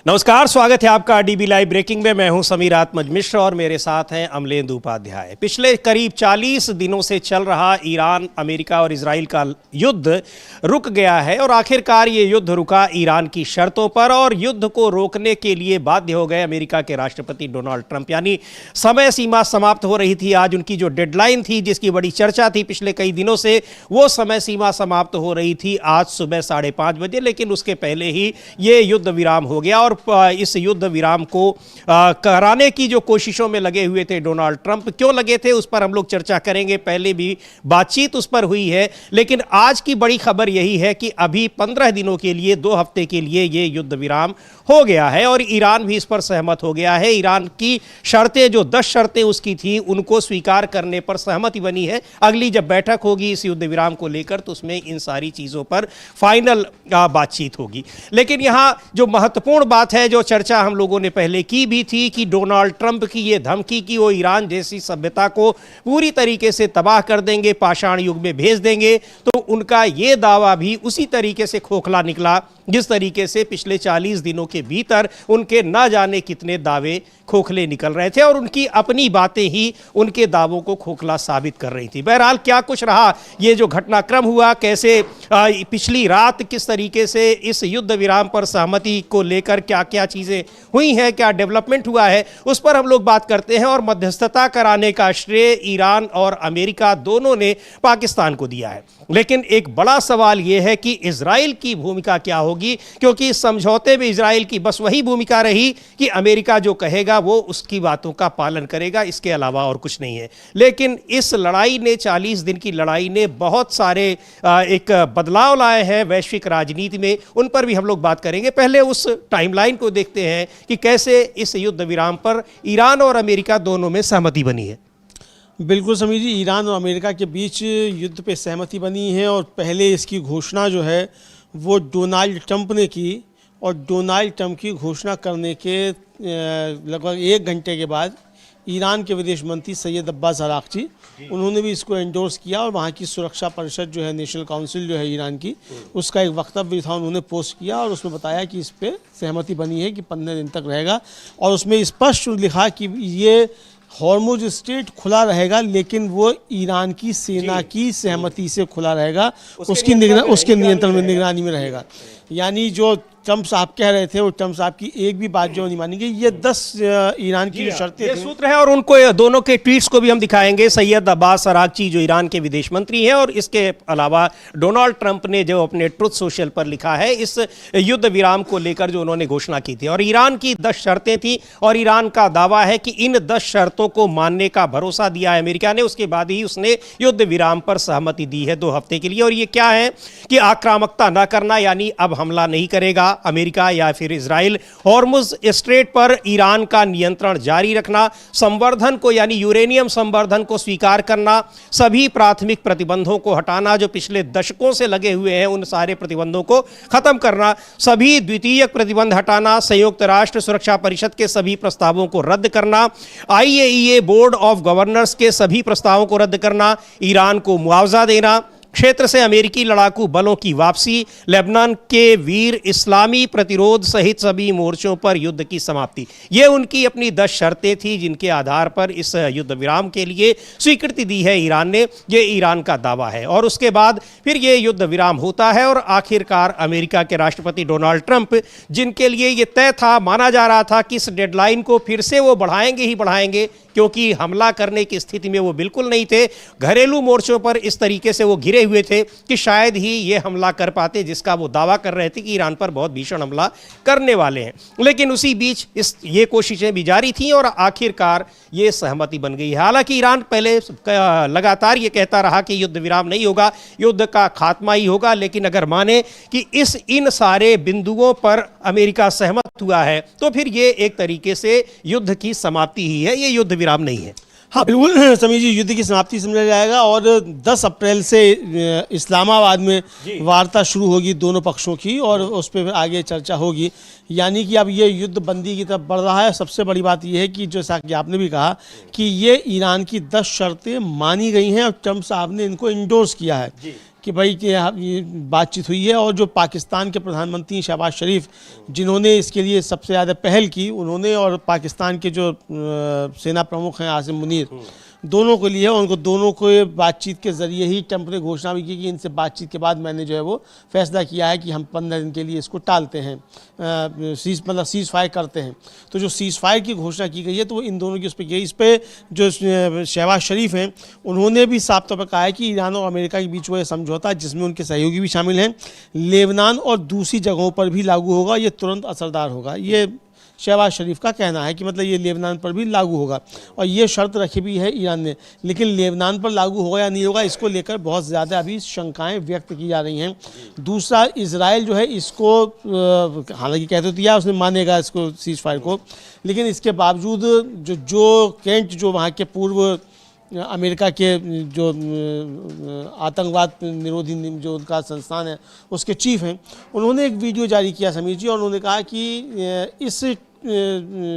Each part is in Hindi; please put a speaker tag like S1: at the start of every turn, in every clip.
S1: नमस्कार, स्वागत है आपका डीबी लाइव ब्रेकिंग में। मैं हूं समीर आत्मज मिश्र और मेरे साथ हैं अमलेंदु उपाध्याय। पिछले करीब 40 दिनों से चल रहा ईरान, अमेरिका और इजराइल का युद्ध रुक गया है और आखिरकार ये युद्ध रुका ईरान की शर्तों पर और युद्ध को रोकने के लिए बाध्य हो गए अमेरिका के राष्ट्रपति डोनाल्ड ट्रंप। यानी समय सीमा समाप्त हो रही थी, आज उनकी जो डेडलाइन थी जिसकी बड़ी चर्चा थी पिछले कई दिनों से, वो समय सीमा समाप्त हो रही थी आज सुबह 5:30 बजे, लेकिन उसके पहले ही ये युद्ध विराम हो गया। और इस युद्ध विराम को कराने की जो कोशिशों में लगे हुए थे डोनाल्ड ट्रंप, क्यों लगे थे उस पर हम लोग चर्चा करेंगे। पहले भी बातचीत उस पर हुई है, लेकिन आज की बड़ी खबर यही है कि अभी 15 दिनों के लिए, 2 हफ्ते के लिए ये युद्ध विराम हो गया है और ईरान भी इस पर सहमत हो गया है। ईरान की शर्तें, जो 10 शर्तें उसकी थी, उनको स्वीकार करने पर सहमति बनी है। अगली जब बैठक होगी इस युद्ध विराम को लेकर तो उसमें इन सारी चीज़ों पर फाइनल बातचीत होगी। लेकिन यहाँ जो महत्वपूर्ण बात है, जो चर्चा हम लोगों ने पहले की भी थी कि डोनाल्ड ट्रंप की ये धमकी कि वो ईरान जैसी सभ्यता को पूरी तरीके से तबाह कर देंगे, पाषाण युग में भेज देंगे, तो उनका ये दावा भी उसी तरीके से खोखला निकला जिस तरीके से पिछले 40 दिनों के भीतर उनके न जाने कितने दावे खोखले निकल रहे थे और उनकी अपनी बातें ही उनके दावों को खोखला साबित कर रही थी। बहरहाल क्या कुछ रहा, ये जो घटनाक्रम हुआ, कैसे पिछली रात किस तरीके से इस युद्ध विराम पर सहमति को लेकर क्या क्या चीज़ें हुई हैं, क्या डेवलपमेंट हुआ है, उस पर हम लोग बात करते हैं। और मध्यस्थता कराने का श्रेय ईरान और अमेरिका दोनों ने पाकिस्तान को दिया है, लेकिन एक बड़ा सवाल यह है कि इजराइल की भूमिका क्या होगी, क्योंकि इस समझौते में इजराइल की बस वही भूमिका रही कि अमेरिका जो कहेगा वो उसकी बातों का पालन करेगा, इसके अलावा और कुछ नहीं है। लेकिन इस लड़ाई ने, 40 दिन की लड़ाई ने बहुत सारे एक बदलाव लाए हैं वैश्विक राजनीति में, उन पर भी हम लोग बात करेंगे। पहले उस टाइमलाइन को देखते हैं कि कैसे इस युद्ध विराम पर ईरान और अमेरिका दोनों में सहमति बनी है।
S2: बिल्कुल समीर जी, ईरान और अमेरिका के बीच युद्ध पे सहमति बनी है और पहले इसकी घोषणा जो है वो डोनाल्ड ट्रंप ने की और डोनाल्ड ट्रंप की घोषणा करने के लगभग 1 घंटे के बाद ईरान के विदेश मंत्री सैयद अब्बास अराक्ची, उन्होंने भी इसको एंडोर्स किया और वहाँ की सुरक्षा परिषद जो है, नेशनल काउंसिल जो है ईरान की, उसका एक वक्तव्य था, उन्होंने पोस्ट किया और उसमें बताया कि इस पर सहमति बनी है कि 15 दिन तक रहेगा। और उसमें स्पष्ट लिखा कि ये हॉर्मुज स्ट्रेट खुला रहेगा, लेकिन वो ईरान की सेना की सहमति से खुला रहेगा, उसके नियंत्रण में, निगरानी में रहेगा। यानी जो ट्रंप साहब कह रहे थे वो ट्रंप साहब की एक भी बात जो नहीं मानेंगे। ये 10 ईरान की जो शर्तें
S1: ये सूत्र है और उनको दोनों के ट्वीट्स को भी हम दिखाएंगे। सैयद अब्बास अराक्ची जो ईरान के विदेश मंत्री हैं और इसके अलावा डोनाल्ड ट्रंप ने जो अपने ट्रुथ सोशल पर लिखा है इस युद्ध विराम को लेकर जो उन्होंने घोषणा की थी, और ईरान की 10 शर्तें थी और ईरान का दावा है कि इन 10 शर्तों को मानने का भरोसा दिया है अमेरिका ने, उसके बाद ही उसने युद्ध विराम पर सहमति दी है 2 हफ्ते के लिए। और ये क्या है कि आक्रामकता न करना, यानी अब हमला नहीं करेगा अमेरिका या फिर इजराइल, हॉर्मुज स्ट्रेट पर ईरान का नियंत्रण जारी रखना, संवर्धन को यानी यूरेनियम संवर्धन को स्वीकार करना, सभी प्राथमिक प्रतिबंधों को हटाना जो पिछले दशकों से लगे हुए हैं, उन सारे प्रतिबंधों को खत्म करना, सभी द्वितीयक प्रतिबंध हटाना, संयुक्त राष्ट्र सुरक्षा परिषद के सभी प्रस्तावों को रद्द करना, IAEA बोर्ड ऑफ गवर्नर्स के सभी प्रस्तावों को रद्द करना, ईरान को मुआवजा देना, क्षेत्र से अमेरिकी लड़ाकू बलों की वापसी, लेबनान के वीर इस्लामी प्रतिरोध सहित सभी मोर्चों पर युद्ध की समाप्ति। ये उनकी अपनी 10 शर्तें थी जिनके आधार पर इस युद्ध विराम के लिए स्वीकृति दी है ईरान ने। ये ईरान का दावा है और उसके बाद फिर ये युद्ध विराम होता है और आखिरकार अमेरिका के राष्ट्रपति डोनाल्ड ट्रंप, जिनके लिए ये तय था, माना जा रहा था कि इस डेडलाइन को फिर से वो बढ़ाएंगे ही बढ़ाएंगे, क्योंकि हमला करने की स्थिति में वो बिल्कुल नहीं थे। घरेलू मोर्चों पर इस तरीके से वो घिरे हुए थे कि शायद ही ये हमला कर पाते जिसका वो दावा कर रहे थे कि ईरान पर बहुत भीषण हमला करने वाले हैं। लेकिन उसी बीच ये कोशिशें भी जारी थीं और आखिरकार ये सहमति बन गई है। हालांकि ईरान पहले लगातार ये कहता रहा कि युद्ध विराम नहीं होगा, युद्ध का खात्मा ही होगा, लेकिन अगर माने कि इन सारे बिंदुओं पर अमेरिका सहमत हुआ है तो फिर ये एक तरीके से युद्ध की समाप्ति ही है, ये युद्ध विराम नहीं है।
S2: हाँ बिल्कुल समीर जी, युद्ध की समाप्ति समझा जाएगा और 10 अप्रैल से इस्लामाबाद में वार्ता शुरू होगी दोनों पक्षों की और उस पर आगे चर्चा होगी। यानी कि अब ये युद्ध बंदी की तरफ बढ़ रहा है। सबसे बड़ी बात यह है कि जैसा कि आपने भी कहा कि ये ईरान की 10 शर्तें मानी गई हैं और ट्रंप साहब ने इनको इंडोर्स किया है कि भाई कि ये बातचीत हुई है। और जो पाकिस्तान के प्रधानमंत्री शहबाज शरीफ, जिन्होंने इसके लिए सबसे ज़्यादा पहल की, उन्होंने, और पाकिस्तान के जो सेना प्रमुख हैं आसिम मुनीर, दोनों को लिए, उनको दोनों को बातचीत के ज़रिए ही ट्रंप ने घोषणा भी की कि इनसे बातचीत के बाद मैंने जो है वो फैसला किया है कि हम 15 दिन के लिए इसको टालते हैं, सीज़ फायर करते हैं। तो जो सीज़ फायर की घोषणा की गई है तो वो इन दोनों की उस पर की। इस पर जो शहबाज शरीफ हैं, उन्होंने भी साफ तौर पर कहा है कि ईरान और अमेरिका के बीच वो समझौता, जिसमें उनके सहयोगी भी शामिल हैं, लेबनान और दूसरी जगहों पर भी लागू होगा, ये तुरंत असरदार होगा। ये शहबाज शरीफ का कहना है कि मतलब ये लेबनान पर भी लागू होगा। और ये शर्त रखी भी है ईरान ने, लेकिन लेबनान पर लागू होगा या नहीं होगा, इसको लेकर बहुत ज़्यादा अभी शंकाएं व्यक्त की जा रही हैं। दूसरा, इजराइल जो है इसको हालांकि कह तो दिया उसने मानेगा इसको सीज़ फायर को, लेकिन इसके बावजूद जो केंट, जो वहाँ के पूर्व अमेरिका के जो आतंकवाद निरोधी जो उनका संस्थान है उसके चीफ हैं, उन्होंने एक वीडियो जारी किया समीर जी, और उन्होंने कहा कि इस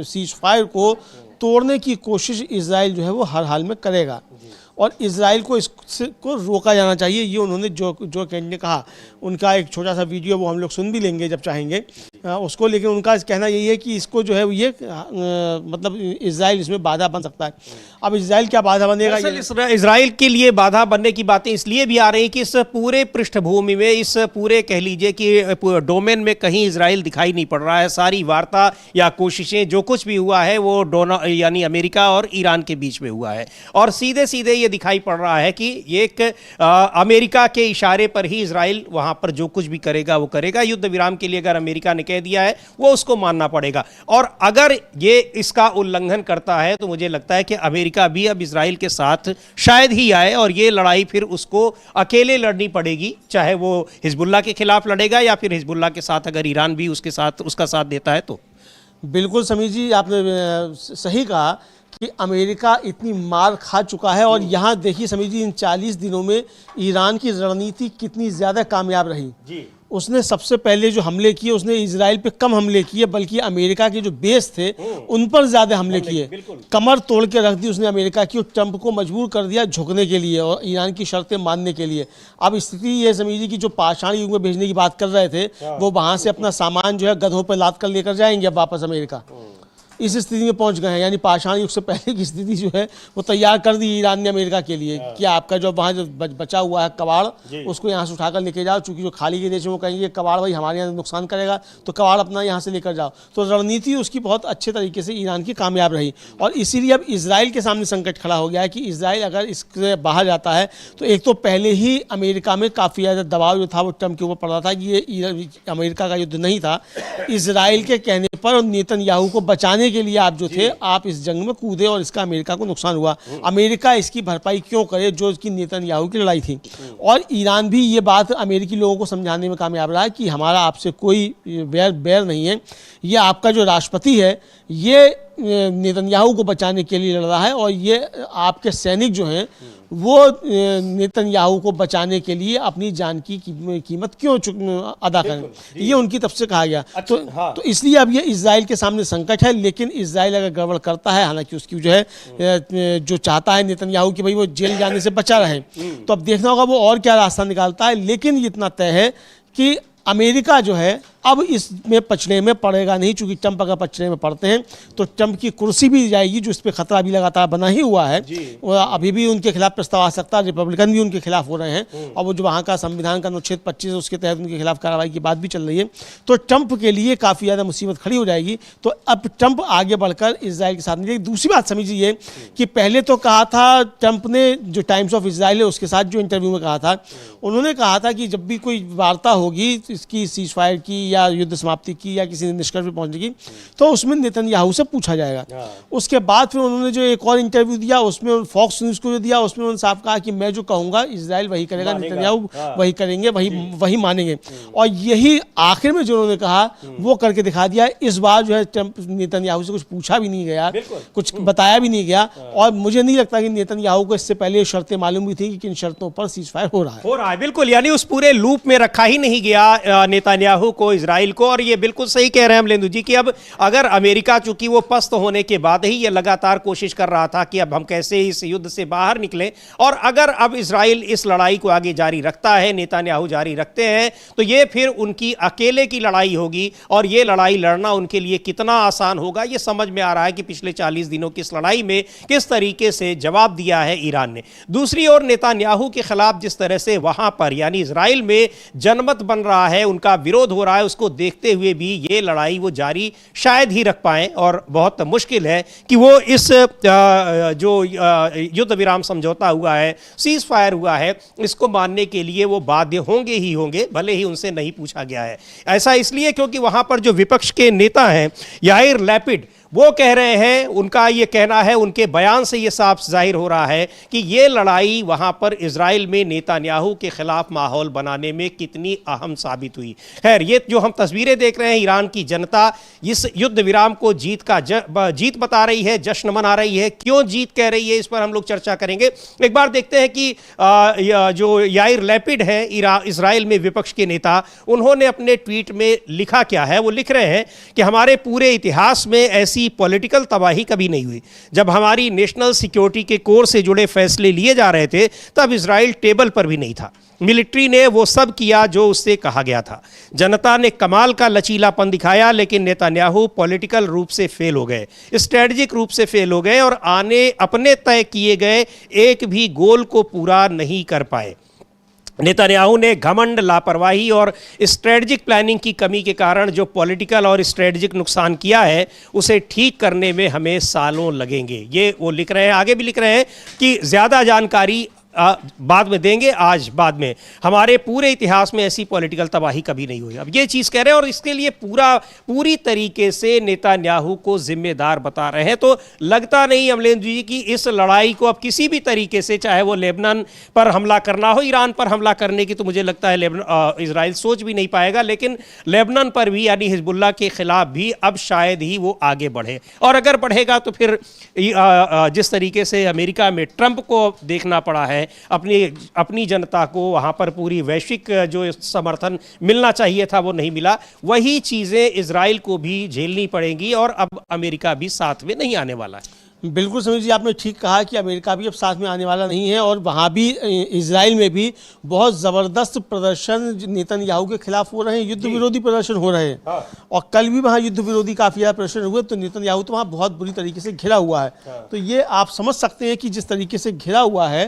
S2: सीज़ फायर को तोड़ने की कोशिश इजराइल जो है वो हर हाल में करेगा और इजराइल को इसको रोका जाना चाहिए। ये उन्होंने जो केंट ने कहा, उनका एक छोटा सा वीडियो वो हम लोग सुन भी लेंगे जब चाहेंगे उसको, लेकिन उनका कहना यही है कि इसको जो है ये मतलब इजराइल इसमें बाधा बन सकता है। अब इजराइल क्या बाधा बनेगा?
S1: इजराइल के लिए बाधा बनने की बातें इसलिए भी आ रही हैं कि इस पूरे पृष्ठभूमि में, इस पूरे कह लीजिए कि डोमेन में कहीं इजराइल दिखाई नहीं पड़ रहा है। सारी वार्ता या कोशिशें, जो कुछ भी हुआ है वो यानी अमेरिका और ईरान के बीच में हुआ है, और सीधे सीधे ये दिखाई पड़ रहा है कि एक अमेरिका के इशारे पर ही इजराइल वहां पर जो कुछ भी करेगा वो करेगा। युद्ध विराम के लिए अगर अमेरिका ने कह दिया है वो उसको मानना पड़ेगा, और अगर ये इसका उल्लंघन करता है तो मुझे लगता है कि अमेरिका भी अब इजराइल के साथ शायद ही आए, और ये लड़ाई फिर उसको अकेले लड़नी पड़ेगी, चाहे वो हिजबुल्लाह के खिलाफ लड़ेगा या फिर हिजबुल्लाह के साथ अगर ईरान भी उसका साथ देता है तो।
S2: बिल्कुल समीर जी, आपने सही कहा कि अमेरिका इतनी मार खा चुका है। और यहाँ देखिए समीर जी, इन 40 दिनों में ईरान की रणनीति कितनी ज़्यादा कामयाब रही जी। उसने सबसे पहले जो हमले किए, उसने इजराइल पे कम हमले किए, बल्कि अमेरिका के जो बेस थे उन पर ज़्यादा हमले किए। कमर तोड़ के रख दी उसने अमेरिका की, और ट्रंप को मजबूर कर दिया झुकने के लिए और ईरान की शर्तें मानने के लिए। अब स्थिति ये समझिए कि जो पाषाण युग में भेजने की बात कर रहे थे, वो वहाँ से अपना सामान जो है गधों पर लाद कर लेकर जाएंगे अब वापस अमेरिका। इस स्थिति में पहुंच गए हैं, यानी पाषाण युग से पहले की स्थिति जो है वो तैयार कर दी ईरान ने अमेरिका के लिए कि आपका जो वहाँ जो बचा हुआ है कबाड़, उसको यहाँ से उठाकर लेके जाओ, चूंकि जो खाली के देश में वो कहेंगे कबाड़ भाई हमारे यहाँ नुकसान करेगा, तो कबाड़ अपना यहाँ से लेकर जाओ। तो रणनीति उसकी बहुत अच्छे तरीके से ईरान की कामयाब रही, और इसीलिए अब इजराइल के सामने संकट खड़ा हो गया है कि इजराइल अगर इससे बाहर जाता है तो एक तो पहले ही अमेरिका में काफ़ी ज़्यादा दबाव जो था वो ट्रंप के ऊपर पड़ रहा था कि ये अमेरिका का युद्ध नहीं था, इजराइल के कहने पर नेतन्याहू को बचाने के लिए आप जो थे आप इस जंग में कूदे और इसका अमेरिका को नुकसान हुआ। अमेरिका इसकी भरपाई क्यों करे जो इसकी नेतन्याहू की लड़ाई थी। और ईरान भी ये बात अमेरिकी लोगों को समझाने में कामयाब रहा कि हमारा आपसे कोई बैर नहीं है, ये आपका जो राष्ट्रपति है ये नेतन्याहू को बचाने के लिए लड़ रहा है, और ये आपके सैनिक जो हैं वो नेतन्याहू को बचाने के लिए अपनी जान की कीमत क्यों अदा करें, ये उनकी तरफ से कहा गया। तो इसलिए अब ये इजराइल के सामने संकट है। लेकिन इजराइल अगर गड़बड़ करता है, हालांकि उसकी जो है जो चाहता है नेतन्याहू कि भाई वो जेल जाने से बचा रहे, तो अब देखना होगा वो और क्या रास्ता निकालता है। लेकिन ये इतना तय है कि अमेरिका जो है अब इसमें पछड़े में पड़ेगा नहीं, चूंकि ट्रंप अगर पछड़े में पड़ते हैं तो ट्रंप की कुर्सी भी जाएगी, जो इस पर खतरा भी लगातार बना ही हुआ है। अभी भी उनके खिलाफ प्रस्ताव आ सकता है, रिपब्लिकन भी उनके खिलाफ हो रहे हैं, और वो जो वहाँ का संविधान का अनुच्छेद 25 है उसके तहत उनके खिलाफ कार्रवाई की बात भी चल रही है। तो ट्रंप के लिए काफ़ी ज़्यादा मुसीबत खड़ी हो जाएगी। तो अब ट्रंप आगे बढ़कर इजराइल के साथ नहीं। दूसरी बात समझिए कि पहले तो कहा था ट्रंप ने, जो टाइम्स ऑफ इजराइल है उसके साथ जो इंटरव्यू में कहा था, उन्होंने कहा था कि जब भी कोई वार्ता होगी इसकी सीज फायर की या युद्ध समाप्ति की या किसी निष्कर्ष पर पहुंचने की, तो उसमें नेतन्याहू से पूछा जाएगा। उसके बाद फिर उन्होंने जो एक और इंटरव्यू दिया उसमें फॉक्स न्यूज़ को जो दिया उसमें उन्होंने साफ कहा कि मैं जो कहूँगा इजराइल वही करेगा, नेतन्याहू वही करेंगे, वही मानेंगे। और यही आखिर में जो उन्होंने कहा वो करके दिखा दिया। इस बार जो है ट्रंप नेतन्याहू से कुछ पूछा भी नहीं गया, कुछ बताया भी नहीं गया, और मुझे नहीं लगता कि नेतन्याहू को इससे पहले शर्तें मालूम भी थी कि किन शर्तों पर सीज फायर हो रहा है।
S1: बिल्कुल, यानी उस पूरे लूप में रखा ही नहीं गया नेतन्याहू को इजराइल को। और ये बिल्कुल सही कह रहे हैं अमलेंदु जी कि अब अगर अमेरिका चूंकि वो पस्त होने के बाद ही ये लगातार कोशिश कर रहा था कि अब हम कैसे इस युद्ध से बाहर निकलें, और अगर अब इजराइल इस लड़ाई को आगे जारी रखता है, नेतन्याहू जारी रखते हैं, तो ये फिर उनकी अकेले की लड़ाई होगी। और ये लड़ाई लड़ना उनके लिए कितना आसान होगा ये समझ में आ रहा है कि पिछले 40 दिनों की इस लड़ाई में किस तरीके से जवाब दिया है ईरान ने। दूसरी ओर नेतन्याहू के खिलाफ जिस तरह से वहां पर यानी इजराइल में जनमत बन रहा है, उनका विरोध हो रहा है, उसको देखते हुए भी ये लड़ाई वो जारी शायद ही रख पाएं। और बहुत मुश्किल है कि वो इस जो युद्ध विराम समझौता हुआ है, सीज फायर हुआ है, इसको मानने के लिए वो बाध्य होंगे ही होंगे, भले ही उनसे नहीं पूछा गया है। ऐसा इसलिए क्योंकि वहां पर जो विपक्ष के नेता हैं याइर लैपिड, वो कह रहे हैं, उनका ये कहना है, उनके बयान से ये साफ जाहिर हो रहा है कि ये लड़ाई वहां पर इजराइल में नेतन्याहू के खिलाफ माहौल बनाने में कितनी अहम साबित हुई। खैर, ये जो हम तस्वीरें देख रहे हैं, ईरान की जनता इस युद्ध विराम को जीत बता रही है, जश्न मना रही है। क्यों जीत कह रही है, इस पर हम लोग चर्चा करेंगे। एक बार देखते हैं कि जो याइर लैपिड है इजराइल में विपक्ष के नेता, उन्होंने अपने ट्वीट में लिखा क्या है। वो लिख रहे हैं कि हमारे पूरे इतिहास में ऐसी पॉलिटिकल तबाही कभी नहीं हुई। जब हमारी नेशनल सिक्योरिटी के कोर से जुड़े फैसले लिए जा रहे थे, तब इजराइल टेबल पर भी नहीं था। मिलिट्री ने वो सब किया जो उससे कहा गया था। जनता ने कमाल का लचीलापन दिखाया, लेकिन नेतन्याहू पॉलिटिकल रूप से फेल हो गए, स्ट्रेटजिक रूप से फेल हो गए और अपने तय किए गए एक भी गोल को पूरा नहीं कर पाए। नेतन्याहू ने घमंड, लापरवाही और स्ट्रेटजिक प्लानिंग की कमी के कारण जो पॉलिटिकल और स्ट्रेटजिक नुकसान किया है, उसे ठीक करने में हमें सालों लगेंगे। ये वो लिख रहे हैं। आगे भी लिख रहे हैं कि ज़्यादा जानकारी बाद में देंगे, आज बाद में। हमारे पूरे इतिहास में ऐसी पॉलिटिकल तबाही कभी नहीं हुई। अब ये चीज़ कह रहे हैं और इसके लिए पूरी तरीके से नेतन्याहू को जिम्मेदार बता रहे हैं। तो लगता नहीं अमलेंदु जी कि इस लड़ाई को अब किसी भी तरीके से, चाहे वो लेबनान पर हमला करना हो, ईरान पर हमला करने की तो मुझे लगता है इजराइल सोच भी नहीं पाएगा, लेकिन लेबनान पर भी यानी हिजबुल्लाह के खिलाफ भी अब शायद ही वो आगे बढ़े। और अगर बढ़ेगा तो फिर जिस तरीके से अमेरिका में ट्रंप को देखना पड़ा है, अपनी जनता को वहां पर पूरी वैश्विक जो समर्थन मिलना चाहिए था वो नहीं मिला, वही चीजें इजराइल को भी झेलनी पड़ेंगी और अब अमेरिका भी साथ में नहीं आने वाला है।
S2: बिल्कुल समीर जी, आपने ठीक कहा कि अमेरिका भी अब साथ में आने वाला नहीं है और वहाँ भी इजराइल में भी बहुत ज़बरदस्त प्रदर्शन नेतन्याहू के खिलाफ हो रहे हैं, युद्ध विरोधी प्रदर्शन हो रहे हैं। हाँ। और कल भी वहाँ युद्ध विरोधी काफ़ी ज़्यादा प्रदर्शन हुए, तो नेतन्याहू तो वहाँ बहुत बुरी तरीके से घिरा हुआ है। हाँ। तो ये आप समझ सकते हैं कि जिस तरीके से घिरा हुआ है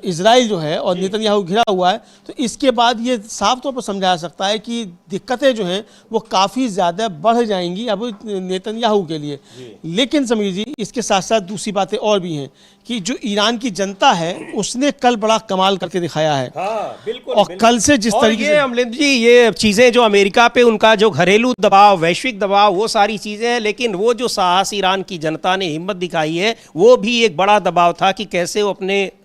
S2: इजराइल जो है और नेतन्याहू घिरा हुआ है, तो इसके बाद ये साफ तौर पर समझा जा सकता है कि दिक्कतें जो हैं वो काफ़ी ज़्यादा बढ़ जाएंगी अब नेतन्याहू के लिए। लेकिन समीर जी, इसके साथ साथ दूसरी बातें और भी हैं कि जो ईरान की जनता है उसने कल बड़ा कमाल करके दिखाया है।
S1: हाँ, बिल्कुल,
S2: और कल से जिस तरीके से
S1: अमलेंदु जी ये चीजें जो अमेरिका पे उनका जो घरेलू दबाव, वैश्विक दबाव, वो सारी चीजें हैं, लेकिन वो जो साहस ईरान की जनता ने हिम्मत दिखाई है, वो भी एक बड़ा दबाव था कि कैसे वो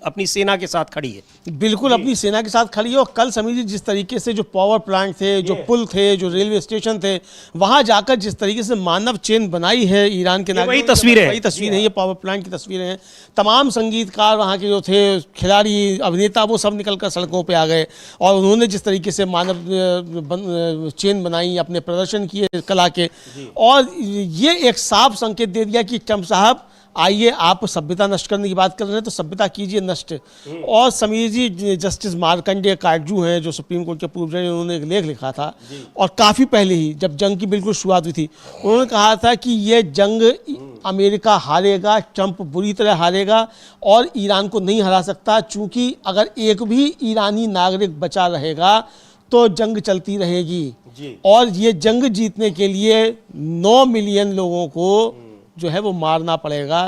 S1: अपनी सेना के साथ खड़ी है।
S2: बिल्कुल अपनी सेना के साथ खड़ी है। और कल समीर जी, जिस तरीके से जो पावर प्लांट थे, जो पुल थे, जो रेलवे स्टेशन थे, वहां जाकर जिस तरीके से मानव चेन बनाई है ईरान के नागरिकों, वही तस्वीरें हैं, ये पावर प्लांट की तस्वीरें हैं। तमाम संगीतकार वहाँ के जो थे, खिलाड़ी, अभिनेता, वो सब निकलकर सड़कों पे आ गए और उन्होंने जिस तरीके से मानव चेन बनाई, अपने प्रदर्शन किए कला के, और ये एक साफ संकेत दे दिया कि ट्रंप साहब आइए, आप सभ्यता नष्ट करने की बात कर रहे हैं तो सभ्यता कीजिए नष्ट। और समीर जी, जस्टिस मार्कंडेय काटजू हैं जो सुप्रीम कोर्ट के पूर्व जज, उन्होंने एक लेख लिखा था और काफ़ी पहले ही जब जंग की बिल्कुल शुरुआत हुई थी, उन्होंने कहा था कि ये जंग अमेरिका हारेगा, ट्रंप बुरी तरह हारेगा और ईरान को नहीं हरा सकता, चूँकि अगर एक भी ईरानी नागरिक बचा रहेगा तो जंग चलती रहेगी। और ये जंग जीतने के लिए 9 मिलियन लोगों को जो है वो मारना पड़ेगा,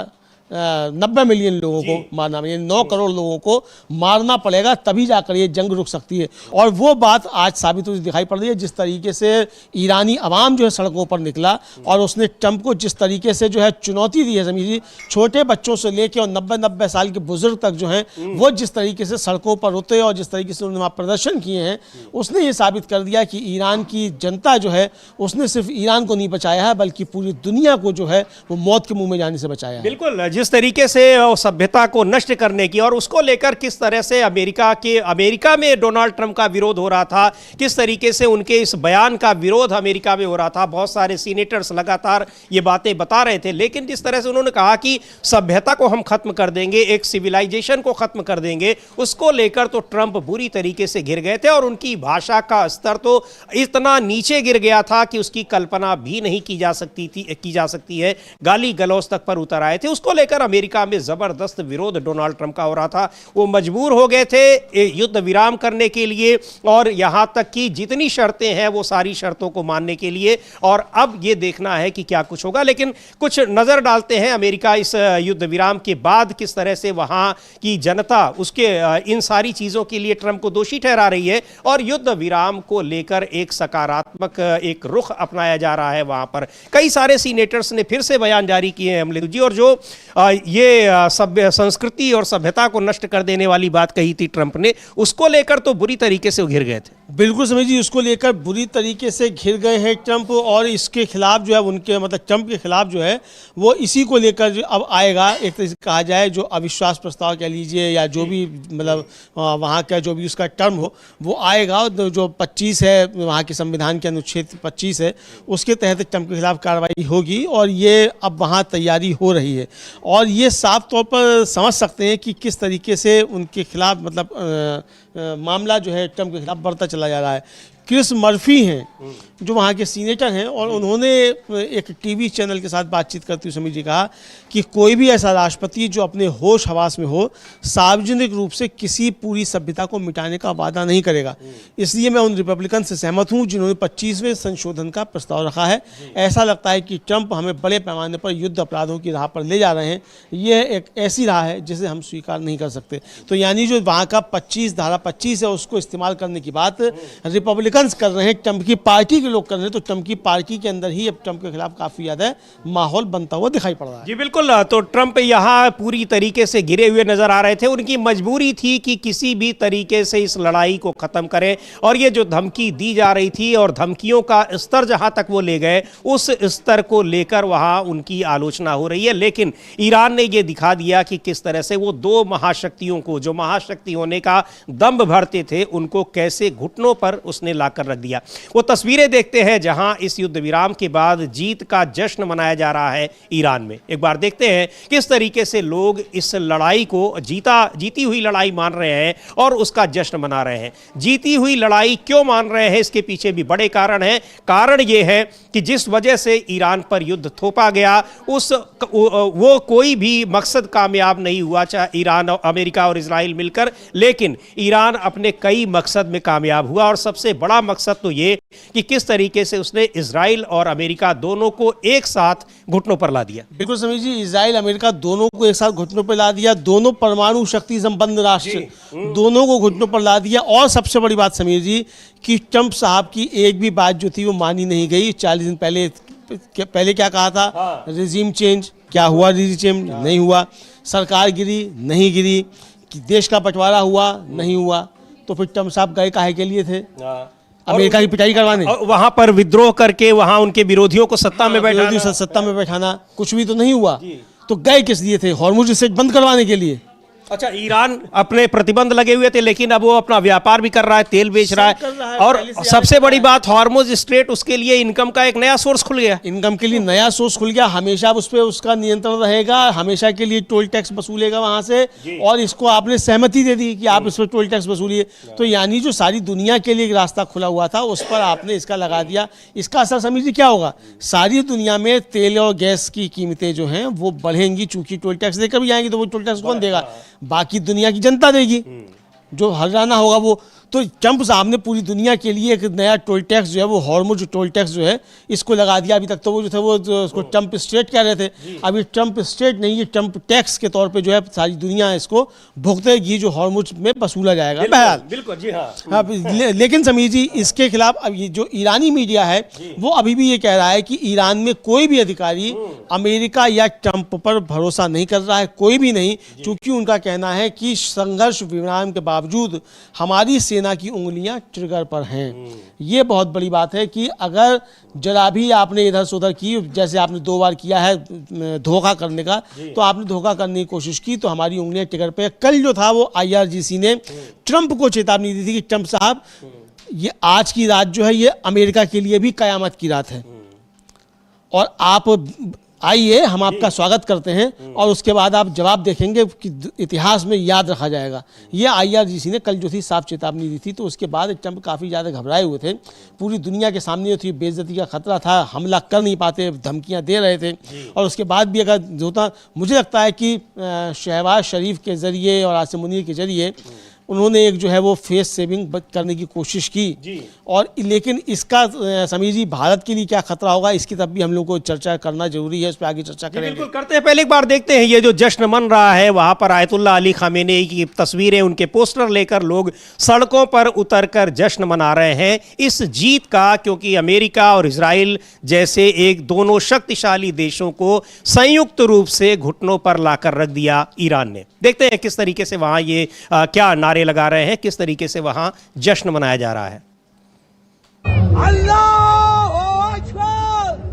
S2: 90 मिलियन लोगों को मारना, यानी 9 करोड़ लोगों को मारना पड़ेगा, तभी जाकर ये जंग रुक सकती है। और वो बात आज साबित होती दिखाई पड़ रही है, जिस तरीके से ईरानी अवाम जो है सड़कों पर निकला और उसने ट्रंप को जिस तरीके से जो है चुनौती दी है। समीर, छोटे बच्चों से लेकर और 90 साल के बुजुर्ग तक जो हैं वो जिस तरीके से सड़कों पर उतरे और जिस तरीके से उन्होंने वहाँ प्रदर्शन किए हैं, उसने ये साबित कर दिया कि ईरान की जनता जो है उसने सिर्फ ईरान को नहीं बचाया है, बल्कि पूरी दुनिया को जो है वो मौत के मुँह में जाने से बचाया है।
S1: बिल्कुल जिस तरीके से सभ्यता को नष्ट करने की और उसको लेकर किस तरह से अमेरिका में डोनाल्ड ट्रंप का विरोध हो रहा था, किस तरीके से उनके इस बयान का विरोध अमेरिका में हो रहा था। बहुत सारे सीनेटर्स लगातार ये बातें बता रहे थे, लेकिन जिस तरह से उन्होंने कहा कि सभ्यता को हम खत्म कर देंगे, एक सिविलाइजेशन को खत्म कर देंगे, उसको लेकर तो ट्रंप बुरी तरीके से घिर गए थे और उनकी भाषा का स्तर तो इतना नीचे गिर गया था कि उसकी कल्पना भी नहीं की जा सकती है। गाली गलौज तक पर उतर आए थे। उसको लेकर अमेरिका में जबरदस्त विरोध डोनाल्ड ट्रंप का हो रहा था। वो मजबूर हो गए थे युद्ध विराम करने के लिए और यहां तक कि जितनी शर्तें हैं वो सारी शर्तों को मानने के लिए। और अब ये देखना है कि क्या कुछ होगा। लेकिन कुछ नजर डालते हैं अमेरिका इस युद्ध विराम के बाद किस तरह से वहां की जनता उसके इन सारी चीजों के लिए ट्रंप को दोषी ठहरा रही है और युद्ध विराम को लेकर एक सकारात्मक एक रुख अपनाया जा रहा है। वहां पर कई सारे सीनेटर्स ने फिर से बयान जारी किए हैं अमलेंदु जी, और जो ये सभ्य संस्कृति और सभ्यता को नष्ट कर देने वाली बात कही थी ट्रंप ने, उसको लेकर तो बुरी तरीके से घिर गए थे।
S2: बिल्कुल समीर जी, उसको लेकर बुरी तरीके से घिर गए हैं ट्रंप और इसके खिलाफ जो है उनके मतलब ट्रंप के खिलाफ जो है वो इसी को लेकर जो अब आएगा, एक तरह से कहा जाए जो अविश्वास प्रस्ताव कह लीजिए या जो भी मतलब वहाँ का जो भी उसका टर्म हो वो आएगा। जो 25 है वहाँ के संविधान के अनुच्छेद 25 है उसके तहत ट्रंप के खिलाफ कार्रवाई होगी और ये अब वहाँ तैयारी हो रही है। और ये साफ तौर पर समझ सकते हैं कि किस तरीके से उनके खिलाफ मतलब मामला जो है ट्रंप के खिलाफ बढ़ता चला जा रहा है। क्रिस मर्फी हैं जो वहाँ के सीनेटर हैं और उन्होंने एक टीवी चैनल के साथ बातचीत करते हुए समीर जी कहा कि कोई भी ऐसा राष्ट्रपति जो अपने होश हवास में हो सार्वजनिक रूप से किसी पूरी सभ्यता को मिटाने का वादा नहीं करेगा। इसलिए मैं उन रिपब्लिकन से सहमत हूँ जिन्होंने 25वें संशोधन का प्रस्ताव रखा है। ऐसा लगता है कि ट्रंप हमें बड़े पैमाने पर युद्ध अपराधों की राह पर ले जा रहे हैं। यह एक ऐसी राह है जिसे हम स्वीकार नहीं कर सकते। तो यानी जो वहाँ का 25 धारा 25 है उसको इस्तेमाल करने की बात रिपब्लिकन कर रहे हैं, ट्रंप की पार्टी के लोग कर रहे हैं। तो ट्रंप की पार्टी के अंदर ही अब ट्रंप के खिलाफ काफी ज्यादा माहौल बनता हुआ दिखाई पड़ रहा है।
S1: जी बिल्कुल। तो ट्रंप यहाँ पूरी तरीके से घिरे हुए नजर आ रहे थे। उनकी मजबूरी थी कि किसी भी तरीके से इस लड़ाई को खत्म करें और ये जो धमकी दी जा रही थी और धमकियों का स्तर जहां तक वो ले गए उस स्तर को लेकर वहां उनकी आलोचना हो रही है। लेकिन ईरान ने ये दिखा दिया कि किस तरह से वो दो महाशक्तियों को जो महाशक्ति होने का दम्भ भरते थे उनको कैसे घुटनों पर उसने लाकर रख दिया। वो तस्वीरें देखते हैं जहां इस युद्ध विराम के बाद जीत का जश्न मनाया जा रहा है ईरान में। एक बार देखते हैं किस तरीके से लोग इस लड़ाई को जीती हुई लड़ाई मान रहे हैं और उसका जश्न मना रहे हैं। जीती हुई लड़ाई क्यों मान रहे हैं इसके पीछे भी बड़े कारण हैं। कारण यह है कि जिस वजह से ईरान पर युद्ध थोपा गया वो कोई भी मकसद कामयाब नहीं हुआ, चाहे ईरान अमेरिका और इजराइल मिलकर, लेकिन ईरान अपने कई मकसद में कामयाब हुआ। और सबसे बड़ा मकसद तो ये कि किस तरीके से उसने इजराइल और अमेरिका दोनों को एक साथ घुटनों पर ला दिया।
S2: बिल्कुल समीर जी, इजराइल अमेरिका दोनों को एक साथ घुटनों पर ला दिया। दोनों परमाणु शक्ति संपन्न राष्ट्र दोनों को घुटनों पर ला दिया। और सबसे बड़ी बात समीर जी कि ट्रंप साहब की एक भी बात जो थी वो मानी नहीं गई। 40 दिन पहले क्या कहा था, रिजीम चेंज, क्या हुआ? रिजीम चेंज नहीं हुआ। सरकार गिरी, नहीं गिरी। कि देश का बंटवारा हुआ, नहीं हुआ। तो फिर ट्रंप साहब गए काहे के लिए थे? अमेरिका की पिटाई करवाने,
S1: वहां पर विद्रोह करके वहां उनके विरोधियों को सत्ता में
S2: बैठाना। कुछ भी तो नहीं हुआ। तो गए किस लिए थे? हॉर्मुज स्ट्रेट बंद करवाने के लिए।
S1: अच्छा, ईरान अपने प्रतिबंध लगे हुए थे लेकिन अब वो अपना व्यापार भी कर रहा है, तेल बेच रहा है और सबसे बड़ी बात हॉर्मुज स्ट्रेट उसके लिए इनकम का एक नया सोर्स खुल गया।
S2: इनकम के लिए नया सोर्स खुल गया। हमेशा उस पर उसका नियंत्रण रहेगा, हमेशा के लिए टोल टैक्स वसूलेगा वहां से। और इसको आपने सहमति दे दी कि आप इस पर टोल टैक्स वसूलिए। तो यानी जो सारी दुनिया के लिए एक रास्ता खुला हुआ था उस पर आपने इसका लगा दिया। इसका असर समझिए क्या होगा। सारी दुनिया में तेल और गैस की कीमतें जो हैं वो बढ़ेंगी, चूंकि टोल टैक्स देकर भी आएंगी। तो वो टोल टैक्स कौन देगा? बाकी दुनिया की जनता देगी। जो हर्जाना होगा वो। तो ट्रंप साहब ने पूरी दुनिया के लिए एक नया टोल टैक्स जो है वो हॉर्मुज टोल टैक्स जो है इसको लगा दिया। अभी तक तो वो जो थे वो उसको ट्रंप स्टेट कह रहे थे। अभी ट्रंप स्टेट नहीं, ये ट्रंप टैक्स के तौर पे जो है सारी दुनिया इसको भुगतेगी, जो हॉर्मुज में वसूला जाएगा। बहरहाल
S1: बिल्कुल जी हाँ।
S2: लेकिन समीर जी इसके खिलाफ अब ये जो ईरानी मीडिया है वो अभी भी ये कह रहा है कि ईरान में कोई भी अधिकारी अमेरिका या ट्रंप पर भरोसा नहीं कर रहा है, कोई भी नहीं। चूंकि उनका कहना है कि संघर्ष विराम के बावजूद हमारी सेना सेना की उंगलियां ट्रिगर पर हैं। ये बहुत बड़ी बात है कि अगर जरा भी आपने इधर से उधर की, जैसे आपने 2 बार किया है धोखा करने का, तो आपने धोखा करने की कोशिश की तो हमारी उंगलियां ट्रिगर पे। कल जो था वो IRGC ने ट्रंप को चेतावनी दी थी कि ट्रंप साहब, ये आज की रात जो है ये अमेरिका के लिए भी कयामत की रात है और आप आइए, हम आपका स्वागत करते हैं और उसके बाद आप जवाब देखेंगे कि इतिहास में याद रखा जाएगा। ये IRGC ने कल जो थी साफ चेतावनी दी थी। तो उसके बाद ट्रंप काफ़ी ज़्यादा घबराए हुए थे। पूरी दुनिया के सामने जो थी बेइज्जती का खतरा था, हमला कर नहीं पाते, धमकियां दे रहे थे। और उसके बाद भी अगर होता, मुझे लगता है कि शहबाज शरीफ के ज़रिए और आसिम मुनीर के ज़रिए उन्होंने एक जो है वो फेस सेविंग करने की कोशिश की। और लेकिन इसका समीर जी भारत के लिए क्या खतरा होगा, इसकी तब भी हम लोग को चर्चा करना जरूरी है। उस पर आगे चर्चा करेंगे।
S1: बिल्कुल करते हैं। पहले एक बार देखते हैं ये जो जश्न मन रहा है, वहां पर आयतुल्लाह अली खामेनेई की तस्वीरें, उनके पोस्टर लेकर लोग सड़कों पर उतरकर जश्न मना रहे हैं इस जीत का, क्योंकि अमेरिका और इजराइल जैसे एक दोनों शक्तिशाली देशों को संयुक्त रूप से घुटनों पर लाकर रख दिया ईरान ने। देखते हैं किस तरीके से वहां ये क्या नारे लगा रहे हैं, किस तरीके से वहां जश्न मनाया जा रहा है।
S3: अल्लाहू अकबर।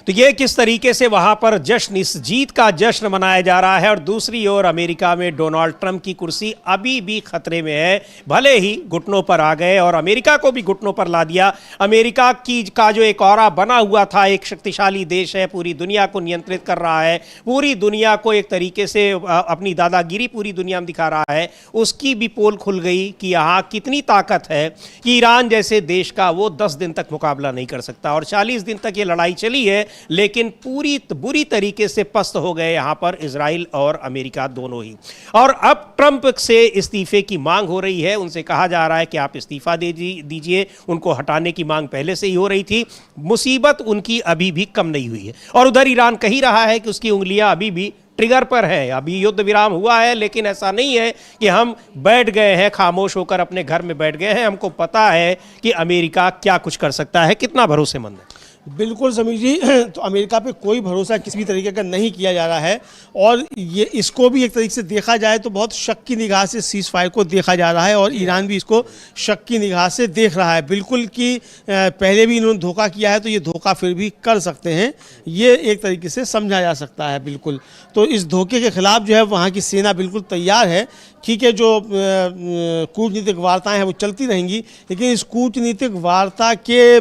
S1: तो ये किस तरीके से वहां पर जश्न, इस जीत का जश्न मनाया जा रहा है। और दूसरी ओर अमेरिका में डोनाल्ड ट्रंप की कुर्सी अभी भी खतरे में है। भले ही घुटनों पर आ गए और अमेरिका को भी घुटनों पर ला दिया। अमेरिका का जो एक ऑरा बना हुआ था, एक शक्तिशाली देश है, पूरी दुनिया को नियंत्रित कर रहा है, पूरी दुनिया को एक तरीके से अपनी दादागिरी पूरी दुनिया में दिखा रहा है, उसकी भी पोल खुल गई कि यहाँ कितनी ताकत है कि ईरान जैसे देश का वो 10 दिन तक मुकाबला नहीं कर सकता। और 40 दिन तक ये लड़ाई चली है, लेकिन बुरी तरीके से पस्त हो गए यहां पर इजराइल और अमेरिका दोनों ही। और अब ट्रंप से इस्तीफे की मांग हो रही है। उनसे कहा जा रहा है कि आप इस्तीफा दे दीजिए। उनको हटाने की मांग पहले से ही हो रही थी। मुसीबत उनकी अभी भी कम नहीं हुई है। और उधर ईरान कह ही रहा है कि उसकी उंगलियां अभी भी ट्रिगर पर है। अभी युद्ध विराम हुआ है, लेकिन ऐसा नहीं है कि हम बैठ गए हैं, खामोश होकर अपने घर में बैठ गए हैं। हमको पता है कि अमेरिका क्या कुछ कर सकता है, कितना भरोसेमंद है।
S2: बिल्कुल समीर जी, तो अमेरिका पे कोई भरोसा किसी भी तरीके का नहीं किया जा रहा है। और ये इसको भी एक तरीके से देखा जाए तो बहुत शक की निगाह से सीज़ फायर को देखा जा रहा है। और ईरान भी इसको शक की निगाह से देख रहा है। बिल्कुल कि पहले भी इन्होंने धोखा किया है तो ये धोखा फिर भी कर सकते हैं, ये एक तरीके से समझा जा सकता है। बिल्कुल, तो इस धोखे के खिलाफ जो है वहाँ की सेना बिल्कुल तैयार है। ठीक है, जो कूटनीतिक वार्ताएं हैं वो चलती रहेंगी, लेकिन इस कूटनीतिक वार्ता के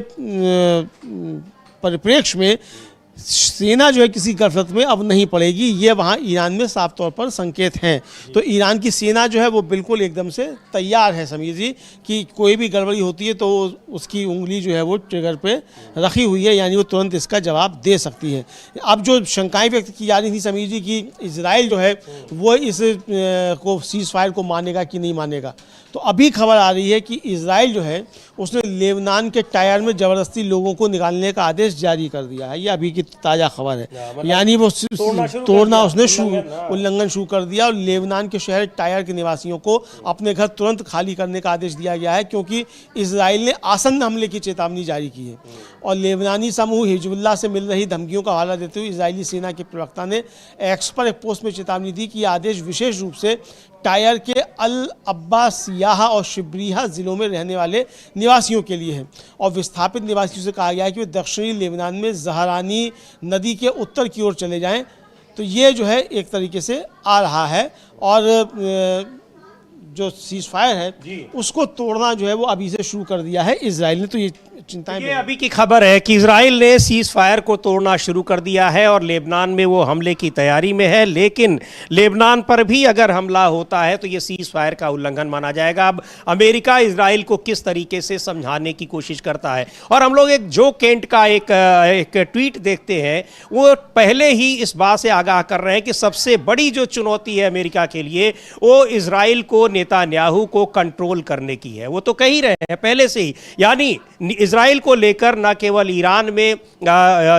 S2: परिप्रेक्ष्य में सेना जो है किसी गफलत में अब नहीं पड़ेगी। ये वहाँ ईरान में साफ तौर पर संकेत हैं। तो ईरान की सेना जो है वो बिल्कुल एकदम से तैयार है समीर जी कि कोई भी गड़बड़ी होती है तो उसकी उंगली जो है वो ट्रिगर पे रखी हुई है, यानी वो तुरंत इसका जवाब दे सकती है। अब जो शंकाएं व्यक्त की जा रही थी समीर जी कि इजराइल जो है वो इस को सीज़ फायर को मानेगा कि नहीं मानेगा, तो अभी खबर आ रही है कि इजराइल जो है उसने लेबनान के टायर में ज़बरदस्ती लोगों को निकालने का आदेश जारी कर दिया है। ये अभी की ताज़ा खबर है। यानी वो तोड़ना उसने उल्लंघन शुरू कर दिया और लेबनान के शहर टायर के निवासियों को अपने घर तुरंत खाली करने का आदेश दिया गया है, क्योंकि इजराइल ने आसन्न हमले की चेतावनी जारी की है। और लेबनानी समूह हिजबुल्लाह से मिल रही धमकियों का हवाला देते हुए इजरायली सेना के प्रवक्ता ने एक्स पर एक पोस्ट में चेतावनी दी कि यह आदेश विशेष रूप से टायर के अल अब्बासियाह और शिब्रीहा ज़िलों में रहने वाले निवासियों के लिए है। और विस्थापित निवासियों से कहा गया है कि वे दक्षिणी लेबनान में ज़हरानी नदी के उत्तर की ओर चले जाएं। तो ये जो है एक तरीके से आ रहा है। और जो सीज फायर है उसको तोड़ना जो है वो अभी से शुरू कर दिया है इसराइल ने। तो ये चिंताएं
S1: ये अभी की खबर है कि इजराइल ने सीज फायर को तोड़ना शुरू कर दिया है और लेबनान में वो हमले की तैयारी में है, लेकिन लेबनान पर भी अगर हमला होता है तो ये सीज फायर का उल्लंघन माना जाएगा। अब अमेरिका इजराइल को किस तरीके से समझाने की कोशिश करता है। और हम लोग एक जो केंट का एक ट्वीट देखते हैं, वो पहले ही इस बात से आगाह कर रहे हैं कि सबसे बड़ी जो चुनौती है अमेरिका के लिए वो इजराइल को, नेतान्याहू को कंट्रोल करने की है। वो तो कह ही रहे हैं पहले से ही, यानी इजराइल को लेकर न केवल ईरान में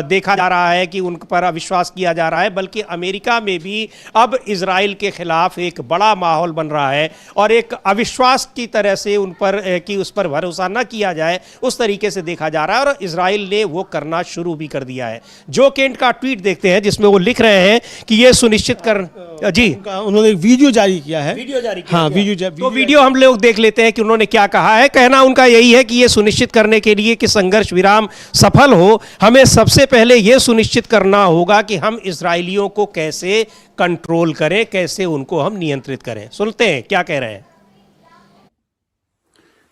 S1: देखा जा रहा है कि उन पर अविश्वास किया जा रहा है, बल्कि अमेरिका में भी अब इजराइल के खिलाफ एक बड़ा माहौल बन रहा है और एक अविश्वास की तरह से उन पर कि उस पर भरोसा न किया जाए उस तरीके से देखा जा रहा है। और इजराइल ने वो करना शुरू भी कर दिया है। जो केंट का ट्वीट देखते हैं जिसमें वो लिख रहे हैं कि ये सुनिश्चित कर जी
S2: उन्होंने एक वीडियो जारी किया है।
S1: वीडियो जारी किया,
S2: हाँ,
S1: तो वीडियो हम लोग देख लेते हैं कि उन्होंने क्या कहा है। कहना उनका यही है कि ये सुनिश्चित करने के लिए कि संघर्ष विराम सफल हो, हमें सबसे पहले यह सुनिश्चित करना होगा कि हम इजरायलियों को कैसे कंट्रोल करें, कैसे उनको हम नियंत्रित करें। सुनते हैं क्या कह रहे हैं।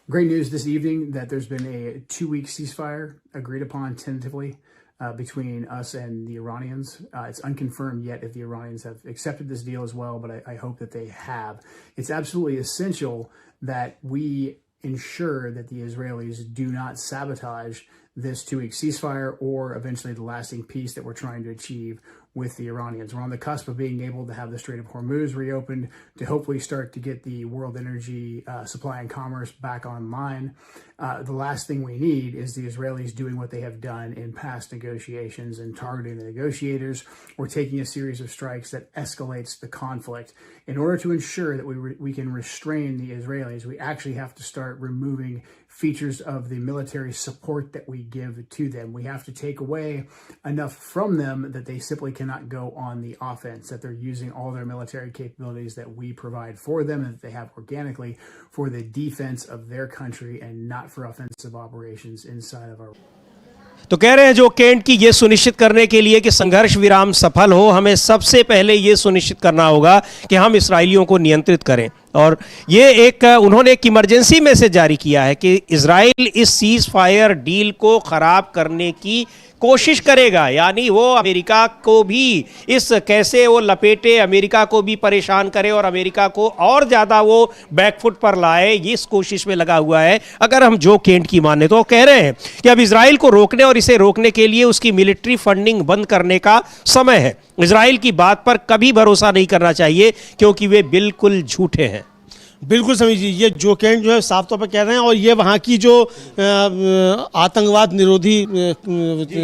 S4: Great news this evening that there's been a 2-week ceasefire agreed upon tentatively between us and the Iranians. It's unconfirmed yet if the Iranians have accepted this deal as well, but I hope that they have. It's absolutely essential that we ensure that the Israelis do not sabotage this 2-week ceasefire or eventually the lasting peace that we're trying to achieve with the Iranians. We're on the cusp of being able to have the Strait of Hormuz reopened to hopefully start to get the world energy supply and commerce back online. The last thing we need is the Israelis doing what they have done in past negotiations and targeting the negotiators or taking a series of strikes that escalates the conflict. In order to ensure that we can restrain the Israelis, we actually have to start removing features of the military support that we give to them. We have to take away enough from them that they simply cannot go on the offense, that they're using all their military capabilities that we provide for them and that they have organically for the defense of their country and not for offensive operations inside of our.
S1: तो कह रहे हैं जो केंट की ये सुनिश्चित करने के लिए कि संघर्ष विराम सफल हो, हमें सबसे पहले ये सुनिश्चित करना होगा कि हम इस्राएलियों को नियंत्रित करें। और ये एक उन्होंने एक इमरजेंसी मैसेज जारी किया है कि इजराइल इस सीज फायर डील को ख़राब करने की कोशिश करेगा, यानी वो अमेरिका को भी इस कैसे वो लपेटे, अमेरिका को भी परेशान करे और अमेरिका को और ज़्यादा वो बैकफुट पर लाए, इस कोशिश में लगा हुआ है। अगर हम जो केंट की माने तो कह रहे हैं कि अब इजराइल को रोकने और इसे रोकने के लिए उसकी मिलिट्री फंडिंग बंद करने का समय है। इजराइल की बात पर कभी भरोसा नहीं करना चाहिए क्योंकि वे बिल्कुल झूठे हैं।
S2: बिल्कुल समीर जी, ये जो केंट जो है साफ तौर पर कह रहे हैं और ये वहाँ की जो आतंकवाद निरोधी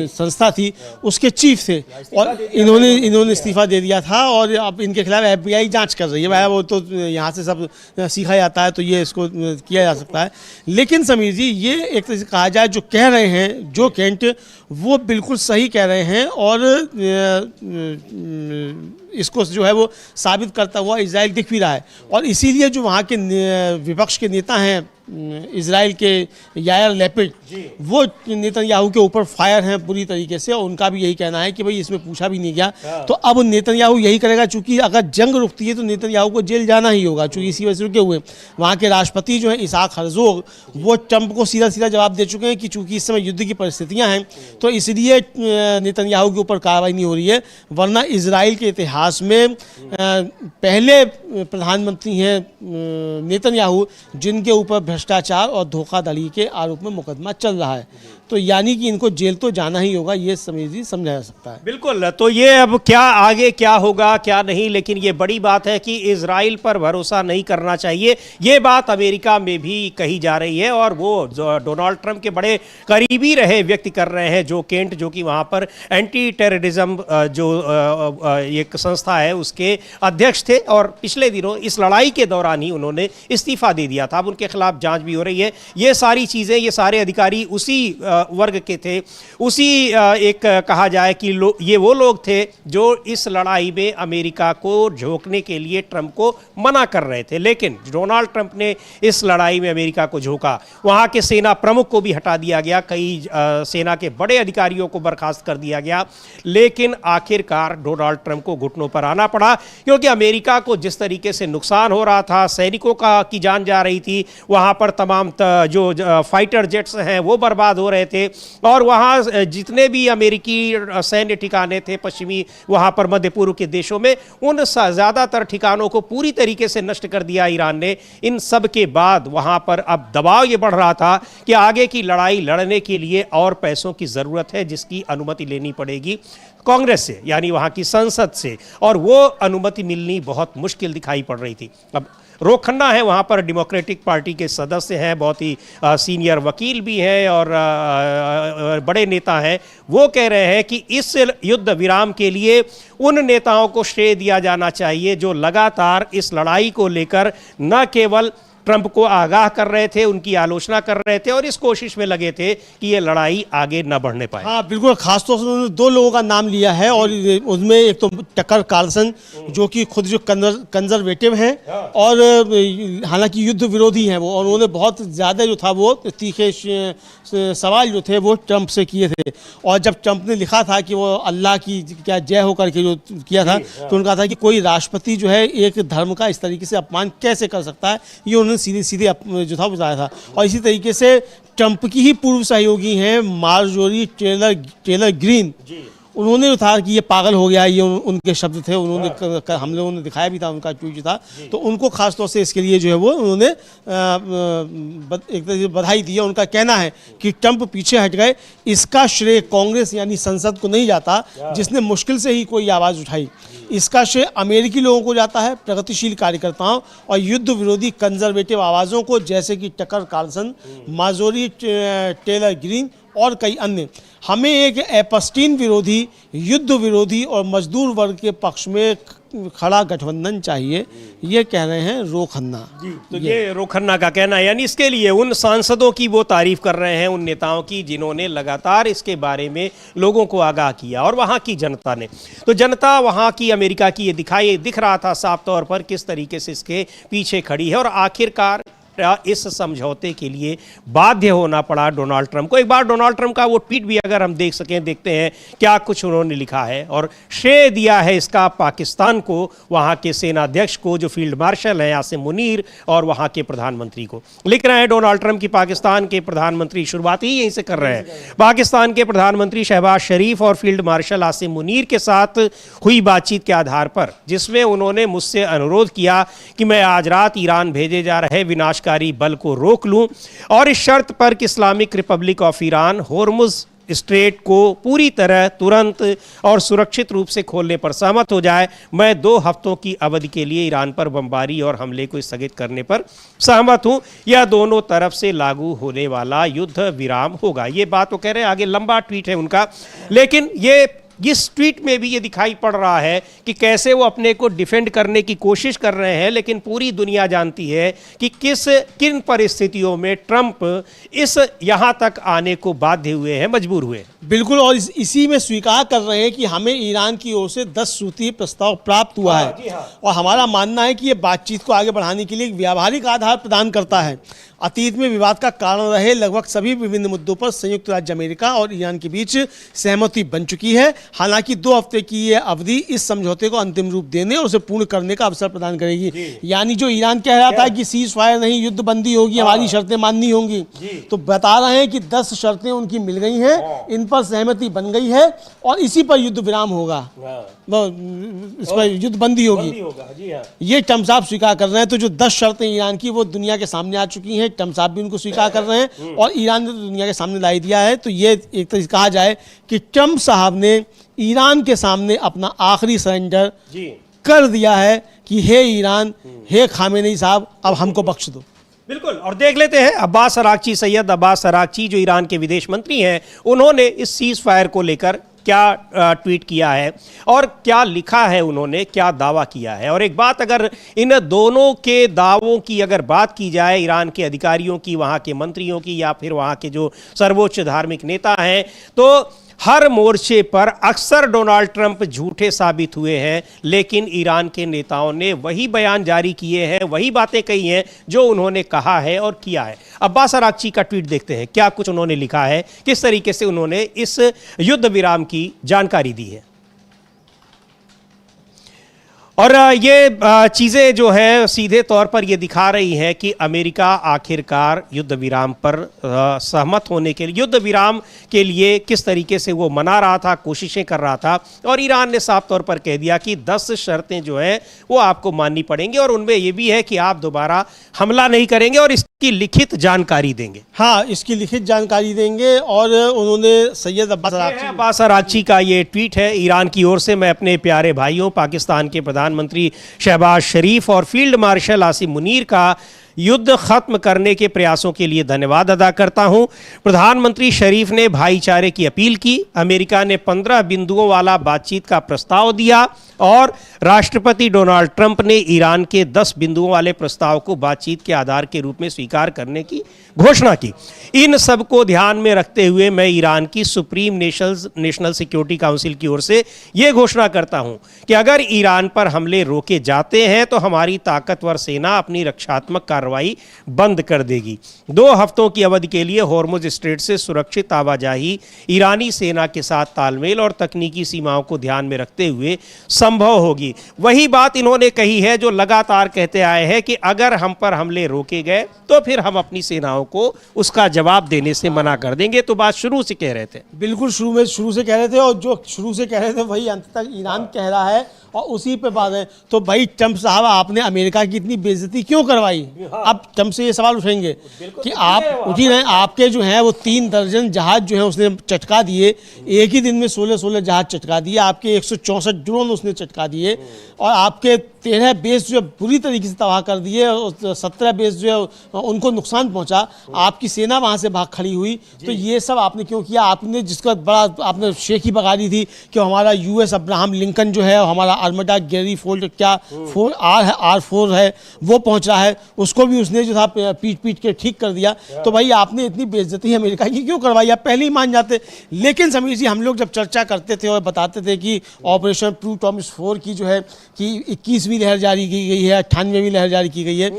S2: संस्था थी उसके चीफ थे और इन्होंने इस्तीफा दे दिया था और अब इनके खिलाफ FBI जांच कर रही है। भाई वो तो यहाँ से सब सीखा जाता है तो ये इसको किया जा सकता है। लेकिन समीर जी, ये एक तरह से कहा जाए जो कह रहे हैं जो केंट, वो बिल्कुल सही कह रहे हैं और इसको जो है वो साबित करता हुआ इजराइल दिख भी रहा है। और इसीलिए जो वहाँ के विपक्ष के नेता हैं इजराइल के, यायर लैपिड, वो नेतन्याहू के ऊपर फायर हैं पूरी तरीके से और उनका भी यही कहना है कि भाई इसमें पूछा भी नहीं गया। तो अब नेतन्याहू यही करेगा, चूंकि अगर जंग रुकती है तो नेतन्याहू को जेल जाना ही होगा, चूंकि इसी वजह से रुके हुए। वहाँ के राष्ट्रपति जो हैं इसहाक हर्जोग, वो ट्रंप को सीधा सीधा जवाब दे चुके हैं कि चूंकि इस समय युद्ध की परिस्थितियाँ हैं तो इसलिए नेतन्याहू के ऊपर कार्रवाई नहीं हो रही है। वरना इजराइल के इतिहास में पहले प्रधानमंत्री हैं नेतन्याहू जिनके ऊपर भ्रष्टाचार और धोखाधड़ी के आरोप में मुकदमा चल रहा है। तो यानी कि इनको जेल तो जाना ही होगा, ये समझिए समझा जा सकता है।
S1: बिल्कुल। तो ये अब क्या आगे क्या होगा क्या नहीं, लेकिन ये बड़ी बात है कि इजराइल पर भरोसा नहीं करना चाहिए। ये बात अमेरिका में भी कही जा रही है और वो डोनाल्ड ट्रंप के बड़े करीबी रहे व्यक्ति कर रहे हैं, जो केंट, जो कि वहाँ पर एंटी टेररिज्म जो एक संस्था है उसके अध्यक्ष थे और पिछले दिनों इस लड़ाई के दौरान ही उन्होंने इस्तीफा दे दिया था। अब उनके खिलाफ जांच भी हो रही है। ये सारी चीज़ें, ये सारे अधिकारी उसी वर्ग के थे, उसी एक कहा जाए कि ये वो लोग थे जो इस लड़ाई में अमेरिका को झोंकने के लिए ट्रंप को मना कर रहे थे। लेकिन डोनाल्ड ट्रंप ने इस लड़ाई में अमेरिका को झोंका। वहाँ के सेना प्रमुख को भी हटा दिया गया, कई सेना के बड़े अधिकारियों को बर्खास्त कर दिया गया। लेकिन आखिरकार डोनाल्ड ट्रंप को घुटनों पर आना पड़ा, क्योंकि अमेरिका को जिस तरीके से नुकसान हो रहा था, सैनिकों की जान जा रही थी, वहाँ पर तमाम जो फाइटर जेट्स हैं वो बर्बाद हो रहे थे, और वहाँ जितने भी अमेरिकी सैन्य ठिकाने थे पश्चिमी, वहाँ पर मध्य पूर्व के देशों में, उन ज़्यादातर ठिकानों को पूरी तरीके से नष्ट कर दिया ईरान ने। इन सब के बाद वहाँ पर अब दबाव ये बढ़ रहा था कि आगे की लड़ाई लड़ने के लिए और पैसों की ज़रूरत है, जिसकी अनुमति लेनी पड़ेगी कांग्रेस से, यानी वहाँ की संसद से, और वो अनुमति मिलनी बहुत मुश्किल दिखाई पड़ रही थी। अब रोक खन्ना है वहाँ पर, डेमोक्रेटिक पार्टी के सदस्य हैं, बहुत ही सीनियर वकील भी हैं और बड़े नेता हैं। वो कह रहे हैं कि इस युद्ध विराम के लिए उन नेताओं को श्रेय दिया जाना चाहिए जो लगातार इस लड़ाई को लेकर न केवल ट्रंप को आगाह कर रहे थे, उनकी आलोचना कर रहे थे, और इस कोशिश में लगे थे कि ये लड़ाई आगे न बढ़ने पाए।
S2: हाँ बिल्कुल, खासतौर से उन्होंने दो लोगों का नाम लिया है, और उसमें एक तो टकर कार्लसन जो कि खुद जो कंजर्वेटिव हैं और हालांकि युद्ध विरोधी हैं वो, और उन्होंने बहुत ज़्यादा जो था वो तीखे सवाल जो थे वो ट्रंप से किए थे। और जब ट्रंप ने लिखा था कि वो अल्लाह की क्या जय हो करके जो किया था, तो उन्होंने कहा था कि कोई राष्ट्रपति जो है एक धर्म का इस तरीके से अपमान कैसे कर सकता है, ये उन्होंने सीधे सीधे जो था बताया था। और इसी तरीके से ट्रंप की ही पूर्व सहयोगी हैं मार्जोरी टेलर ग्रीन, उन्होंने जो था कि ये पागल हो गया, ये उनके शब्द थे, उन्होंने हम लोगों ने दिखाया भी था उनका ट्वीट जो था, तो उनको खासतौर से इसके लिए जो है वो उन्होंने एक तरह से बधाई दी है। उनका कहना है कि ट्रंप पीछे हट गए, इसका श्रेय कांग्रेस यानी संसद को नहीं जाता, जिसने मुश्किल से ही कोई आवाज़ उठाई। इसका श्रेय अमेरिकी लोगों को जाता है, प्रगतिशील कार्यकर्ताओं और युद्ध विरोधी कंजर्वेटिव आवाज़ों को, जैसे कि Tucker Carlson, Marjorie Taylor Greene और कई अन्य। हमें एक एपस्टीन विरोधी, युद्ध विरोधी और मजदूर वर्ग के पक्ष में खड़ा गठबंधन चाहिए, ये कह रहे हैं रो खन्ना।
S1: तो ये रो खन्ना का कहना है, यानी इसके लिए उन सांसदों की वो तारीफ कर रहे हैं, उन नेताओं की जिन्होंने लगातार इसके बारे में लोगों को आगाह किया, और वहाँ की जनता ने, तो जनता वहाँ की अमेरिका की ये दिख रहा था साफ तौर पर किस तरीके से इसके पीछे खड़ी है। और आखिरकार इस समझौते के लिए बाध्य होना पड़ा डोनाल्ड ट्रंप को। एक बार डोनाल्ड ट्रंप का वो ट्वीट भी अगर हम देखते हैं क्या कुछ उन्होंने लिखा है, और श्रेय दिया है इसका पाकिस्तान को, वहाँ के सेनाध्यक्ष को जो फील्ड मार्शल हैं आसिम मुनीर, और वहाँ के प्रधानमंत्री को। लिख रहे हैं डोनाल्ड ट्रंप की पाकिस्तान के प्रधानमंत्री, शुरुआत ही यहीं से कर रहे हैं, पाकिस्तान के प्रधानमंत्री शहबाज शरीफ और फील्ड मार्शल आसिम मुनीर के साथ हुई बातचीत के आधार पर, जिसमें उन्होंने मुझसे अनुरोध किया कि मैं आज रात ईरान भेजे जा रहे विनाश बल को रोक लूं, और इस शर्त पर कि Islamic Republic of Iran Hormuz strait को पूरी तरह तुरंत और सुरक्षित रूप से खोलने पर सहमत हो जाए, मैं 2 हफ्तों की अवधि के लिए ईरान पर बमबारी और हमले को स्थगित करने पर सहमत हूं। यह दोनों तरफ से लागू होने वाला युद्ध विराम होगा। ये बात वो कह रहे हैं, आगे लंबा ट्वीट है उनका, लेकिन ये इस ट्वीट में भी ये दिखाई पड़ रहा है कि कैसे वो अपने को डिफेंड करने की कोशिश कर रहे हैं, लेकिन पूरी दुनिया जानती है कि किन परिस्थितियों में ट्रंप इस यहाँ तक आने को बाध्य हुए हैं, मजबूर हुए।
S2: बिल्कुल, और इसी में स्वीकार कर रहे हैं कि हमें ईरान की ओर से 10 सूत्री प्रस्ताव प्राप्त हुआ है, और हमारा मानना है कि ये बातचीत को आगे बढ़ाने के लिए एक व्यावहारिक आधार प्रदान करता है। अतीत में विवाद का कारण रहे लगभग सभी विभिन्न मुद्दों पर संयुक्त राज्य अमेरिका और ईरान के बीच सहमति बन चुकी है। हालांकि 2 हफ्ते की ये अवधि इस समझौते को अंतिम रूप देने और उसे पूर्ण करने का अवसर प्रदान करेगी। यानी जो ईरान कह रहा था कि सीज फायर नहीं, युद्ध बंदी होगी, हमारी शर्तें माननी होंगी, तो बता रहे हैं कि 10 शर्तें उनकी मिल गई हैं, इन पर सहमति बन गई है, और इसी पर युद्ध विराम होगा, इस पर युद्ध बंदी होगी। ये ट्रंप साहब स्वीकार कर रहे हैं। तो जो 10 शर्तें ईरान की वो दुनिया के सामने आ चुकी हैं, ट्रंप साहब भी उनको स्वीकार कर रहे हैं, और ईरान ने दुनिया के सामने ला दिया है। तो ये एक तरह से कहा जाए कि ट्रंप साहब ने ईरान के सामने अपना आखिरी सरेंडर कर दिया है कि हे ईरान, हे खामेनी साहब, अब हमको बख्श दो।
S1: बिल्कुल, और देख लेते हैं सैयद अब्बास अरागची जो ईरान के विदेश मंत्री हैं, उन्होंने इस सीज फायर को लेकर क्या ट्वीट किया है और क्या लिखा है उन्होंने, क्या दावा किया है। और एक बात, अगर इन दोनों के दावों की अगर बात की जाए, ईरान के अधिकारियों की, वहाँ के मंत्रियों की, या फिर वहाँ के जो सर्वोच्च धार्मिक नेता हैं, तो हर मोर्चे पर अक्सर डोनाल्ड ट्रंप झूठे साबित हुए हैं, लेकिन ईरान के नेताओं ने वही बयान जारी किए हैं, वही बातें कही हैं जो उन्होंने कहा है और किया है। अब्बास अरागची का ट्वीट देखते हैं, क्या कुछ उन्होंने लिखा है, किस तरीके से उन्होंने इस युद्ध विराम की जानकारी दी है। और ये चीज़ें जो है सीधे तौर पर ये दिखा रही हैं कि अमेरिका आखिरकार युद्ध विराम पर सहमत होने के लिए, युद्ध विराम के लिए किस तरीके से वो मना रहा था, कोशिशें कर रहा था। और ईरान ने साफ तौर पर कह दिया कि 10 शर्तें जो हैं वो आपको माननी पड़ेंगी, और उनमें ये भी है कि आप दोबारा हमला नहीं करेंगे और इसकी लिखित जानकारी देंगे।
S2: हाँ, इसकी लिखित जानकारी देंगे। और उन्होंने सैयद
S1: अब्बास अरागची का ये ट्वीट है, ईरान की ओर से मैं अपने प्यारे भाइयों पाकिस्तान के प्रधानमंत्री शहबाज शरीफ और फील्ड मार्शल आसिम मुनीर का युद्ध खत्म करने के प्रयासों के लिए धन्यवाद अदा करता हूं। प्रधानमंत्री शरीफ ने भाईचारे की अपील की, अमेरिका ने 15 बिंदुओं वाला बातचीत का प्रस्ताव दिया और राष्ट्रपति डोनाल्ड ट्रंप ने ईरान के 10 बिंदुओं वाले प्रस्ताव को बातचीत के आधार के रूप में स्वीकार करने की घोषणा की। इन सब को ध्यान में रखते हुए मैं ईरान की सुप्रीम नेशनल सिक्योरिटी काउंसिल की ओर से ये घोषणा करता हूं कि अगर ईरान पर हमले रोके जाते हैं तो हमारी ताकतवर सेना अपनी रक्षात्मक कार्रवाई बंद कर देगी। 2 हफ्तों की अवधि के लिए हॉर्मुज स्ट्रेट से सुरक्षित आवाजाही ईरानी सेना के साथ तालमेल और तकनीकी सीमाओं को ध्यान में रखते हुए संभव होगी। वही बात इन्होंने कही है जो लगातार कहते आए हैं कि अगर हम पर हमले रोके गए तो फिर हम अपनी सेनाओं को उसका जवाब देने से मना कर देंगे। तो बात शुरू से कह रहे थे,
S2: बिल्कुल शुरू से कह रहे थे, और जो शुरू से कह रहे थे वही अंत तक ईरान कह रहा है और उसी पे बात है। तो भाई ट्रंप साहब, आपने अमेरिका की इतनी बेइज्जती क्यों करवाई? अब ट्रंप से ये सवाल उठेंगे कि आप उठी रहे, आपके जो हैं वो 3 दर्जन जहाज जो है उसने चटका दिए, एक ही दिन में 16 जहाज चटका दिए, आपके 164 ड्रोन उसने चटका दिए, और आपके 13 बेस जो बुरी तरीके से तबाह कर दिए, 17 बेस जो है उनको नुकसान पहुंचा, आपकी सेना वहां से भाग खड़ी हुई। तो ये सब आपने क्यों किया? आपने जिसका बड़ा आपने शेखी बगाड़ी थी कि हमारा यूएस अब्राहम लिंकन जो है, हमारा आर्मडा गैरी फोल्ड क्या R4 है वो पहुंच रहा है, उसको भी उसने जो था पीट के ठीक कर दिया। तो भाई आपने इतनी बेइज्जती अमेरिका की क्यों करवाई? आप पहले ही मान जाते। लेकिन समीर जी, हम लोग जब चर्चा करते थे और बताते थे कि ऑपरेशन ट्रू प्रॉमिस 4 की जो है कि 21वीं लहर जारी की गई है, 98वीं लहर जारी की गई है,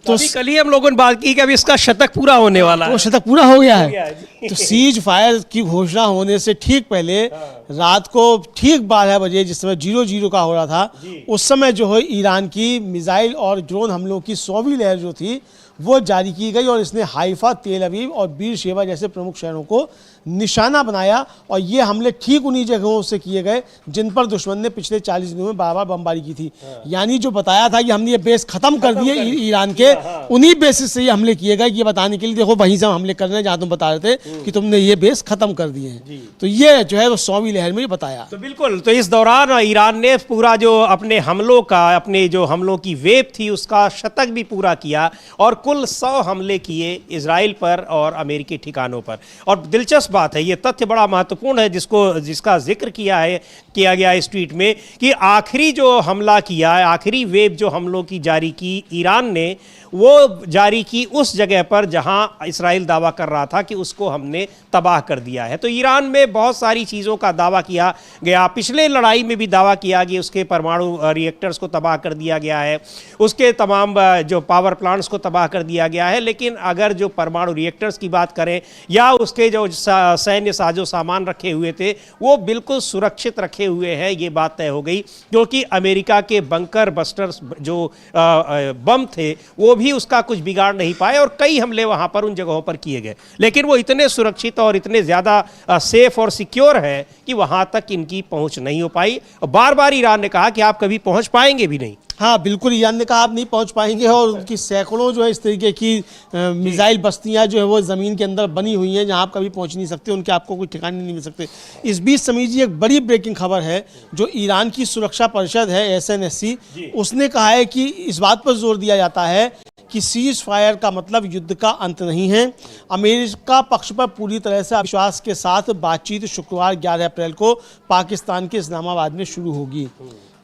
S2: तो
S1: कल ही हम लोगों ने बात की कि अब इसका शतक पूरा होने वाला है।
S2: वो शतक पूरा हो गया है। तो सीज फायर की घोषणा होने से ठीक पहले रात को ठीक 12 बजे, जिस समय 00 का हो रहा था, उस समय जो है ईरान की मिसाइल और ड्रोन हमलों की 100वीं लहर जो थी वो जारी की गई, और इसने हाइफा, तेल अवीव और बीर शेवा जैसे प्रमुख शहरों को निशाना बनाया। और ये हमले ठीक उन्हीं जगहों से किए गए जिन पर दुश्मन ने पिछले 40 दिनों में बार-बार बमबारी की थी। यानी जो बताया था कि हमने ये बेस खत्म कर दिए ईरान के, उन्हीं बेसिस से ये हमले किए गए, ये बताने के लिए देखो वहीं से हम हमले कर रहे हैं जहां तुम बता रहे थे कि तुमने ये बेस खत्म कर दिए हैं। तो ये जो है वो 100वीं लहर में ये बताया।
S1: तो बिल्कुल, तो इस दौरान ईरान ने पूरा जो अपने हमलों का, अपने जो हमलों की वेव थी उसका शतक भी पूरा किया, और कुल 100 हमले किए इजराइल पर और अमेरिकी ठिकानों पर। और दिलचस्प बात है, ये तथ्य बड़ा महत्वपूर्ण है जिसका जिक्र किया गया इस ट्वीट में, कि आखिरी जो हमला किया, आखिरी वेव जो हमलों की जारी की ईरान ने, वो जारी की उस जगह पर जहां इस्राइल दावा कर रहा था कि उसको हमने तबाह कर दिया है। तो ईरान में बहुत सारी चीज़ों का दावा किया गया। पिछले लड़ाई में भी दावा किया गया, उसके परमाणु रिएक्टर्स को तबाह कर दिया गया है, उसके तमाम जो पावर प्लांट्स को तबाह कर दिया गया है। लेकिन अगर जो परमाणु रिएक्टर्स की बात करें या उसके जो सैन्य साजो सामान रखे हुए थे वो बिल्कुल सुरक्षित रखे हुए हैं, ये बात तय हो गई, क्योंकि अमेरिका के बंकर बस्टर्स जो बम थे वो भी उसका कुछ बिगाड़ नहीं पाए, और कई हमले वहां पर उन जगहों पर किए गए। लेकिन वो इतने सुरक्षित और इतने ज़्यादा सेफ और सिक्योर है कि वहां तक इनकी पहुंच नहीं हो पाई। बार बार ईरान ने कहा कि आप कभी पहुंच पाएंगे भी नहीं।
S2: हाँ बिल्कुल, ईरान ने कहा आप नहीं पहुंच पाएंगे, और उनकी सैकड़ों जो है इस तरीके की मिसाइल बस्तियां जो है वो ज़मीन के अंदर बनी हुई हैं जहां आप कभी पहुंच नहीं सकते, उनके आपको कोई ठिकाने नहीं मिल सकते। इस बीच समीर जी, एक बड़ी ब्रेकिंग खबर है, जो ईरान की सुरक्षा परिषद है SNSC, उसने कहा है कि इस बात पर जोर दिया जाता है कि सीज फायर का मतलब युद्ध का अंत नहीं है। अमेरिका पक्ष पर पूरी तरह से विश्वास के साथ बातचीत शुक्रवार 11 अप्रैल को पाकिस्तान के इस्लामाबाद में शुरू होगी।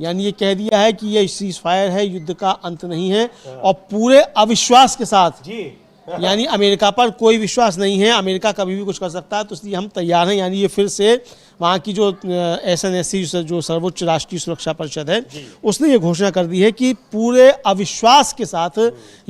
S2: यानी ये कह दिया है कि ये सीज फायर है, युद्ध का अंत नहीं है, और पूरे अविश्वास के साथ
S1: जी
S2: यानी अमेरिका पर कोई विश्वास नहीं है, अमेरिका कभी भी कुछ कर सकता है, तो इसलिए हम तैयार हैं। यानी ये फिर से वहाँ की जो SNSC जो सर्वोच्च राष्ट्रीय सुरक्षा परिषद है उसने ये घोषणा कर दी है कि पूरे अविश्वास के साथ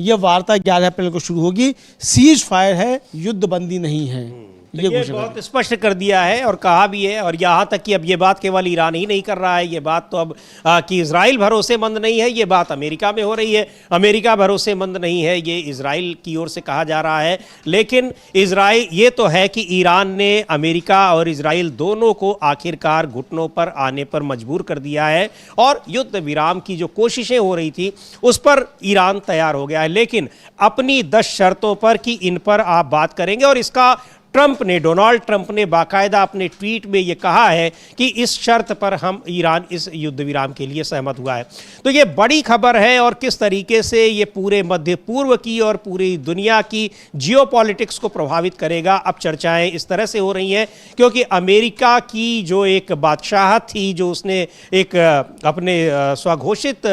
S2: ये वार्ता 11 अप्रैल को शुरू होगी। सीज फायर है, युद्ध बंदी नहीं है।
S1: ये बहुत स्पष्ट कर दिया है और कहा भी है। और यहाँ तक कि अब ये बात केवल ईरान ही नहीं कर रहा है, ये बात तो अब कि इजराइल भरोसेमंद नहीं है, ये बात अमेरिका में हो रही है। अमेरिका भरोसेमंद नहीं है, ये इजराइल की ओर से कहा जा रहा है। लेकिन इजराइल, ये तो है कि ईरान ने अमेरिका और इजराइल दोनों को आखिरकार घुटनों पर आने पर मजबूर कर दिया है और युद्ध विराम की जो कोशिशें हो रही थी उस पर ईरान तैयार हो गया है, लेकिन अपनी 10 शर्तों पर कि इन पर आप बात करेंगे। और इसका डोनाल्ड ट्रंप ने बाकायदा अपने ट्वीट में ये कहा है कि इस शर्त पर हम ईरान इस युद्ध विराम के लिए सहमत हुआ है। तो ये बड़ी खबर है और किस तरीके से ये पूरे मध्य पूर्व की और पूरी दुनिया की जियोपॉलिटिक्स को प्रभावित करेगा। अब चर्चाएं इस तरह से हो रही हैं क्योंकि अमेरिका की जो एक बादशाहत थी, जो उसने एक अपने स्वघोषित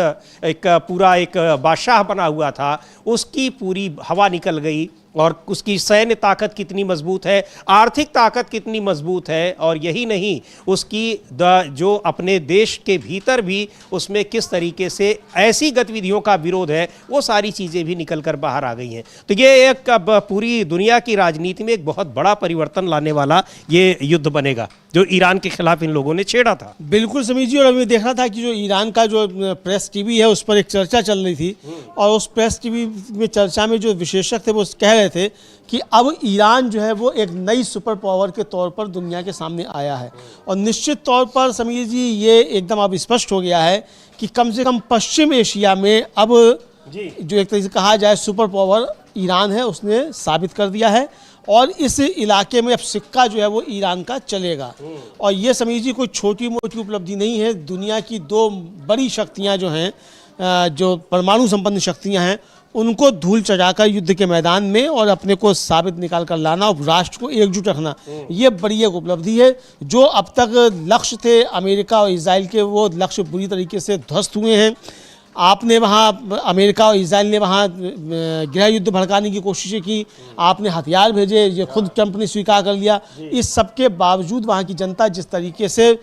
S1: एक पूरा एक बादशाह बना हुआ था, उसकी पूरी हवा निकल गई। और उसकी सैन्य ताकत कितनी मजबूत है, आर्थिक ताकत कितनी मजबूत है, और यही नहीं उसकी जो अपने देश के भीतर भी उसमें किस तरीके से ऐसी गतिविधियों का विरोध है, वो सारी चीज़ें भी निकल कर बाहर आ गई हैं। तो ये एक अब पूरी दुनिया की राजनीति में एक बहुत बड़ा परिवर्तन लाने वाला ये युद्ध बनेगा जो ईरान के खिलाफ इन लोगों ने छेड़ा था।
S2: बिल्कुल समीर जी, और अभी देख रहा था कि जो ईरान का जो प्रेस टीवी है उस पर एक चर्चा चल रही थी, और उस प्रेस टीवी में चर्चा में जो विशेषज्ञ थे वो कह रहे थे कि अब ईरान जो है वो एक नई सुपर पावर के तौर पर दुनिया के सामने आया है। और निश्चित तौर पर समीर जी ये एकदम अब स्पष्ट हो गया है कि कम से कम पश्चिम एशिया में अब जो एक तरीके से कहा जाए सुपर पावर ईरान है, उसने साबित कर दिया है। और इस इलाके में अब सिक्का जो है वो ईरान का चलेगा। और ये समीर जी कोई छोटी मोटी उपलब्धि नहीं है। दुनिया की 2 बड़ी शक्तियां जो हैं, जो परमाणु संपन्न शक्तियां हैं, उनको धूल चढ़ाकर युद्ध के मैदान में और अपने को साबित निकाल कर लाना और राष्ट्र को एकजुट रखना, ये बड़ी एक उपलब्धि है। जो अब तक लक्ष्य थे अमेरिका और इजराइल के, वो लक्ष्य बुरी तरीके से ध्वस्त हुए हैं। आपने वहाँ, अमेरिका और इजराइल ने वहाँ गृह युद्ध भड़काने की कोशिशें की, आपने हथियार भेजे, ये खुद ट्रंप ने स्वीकार कर लिया। इस सब के बावजूद वहाँ की जनता जिस तरीके से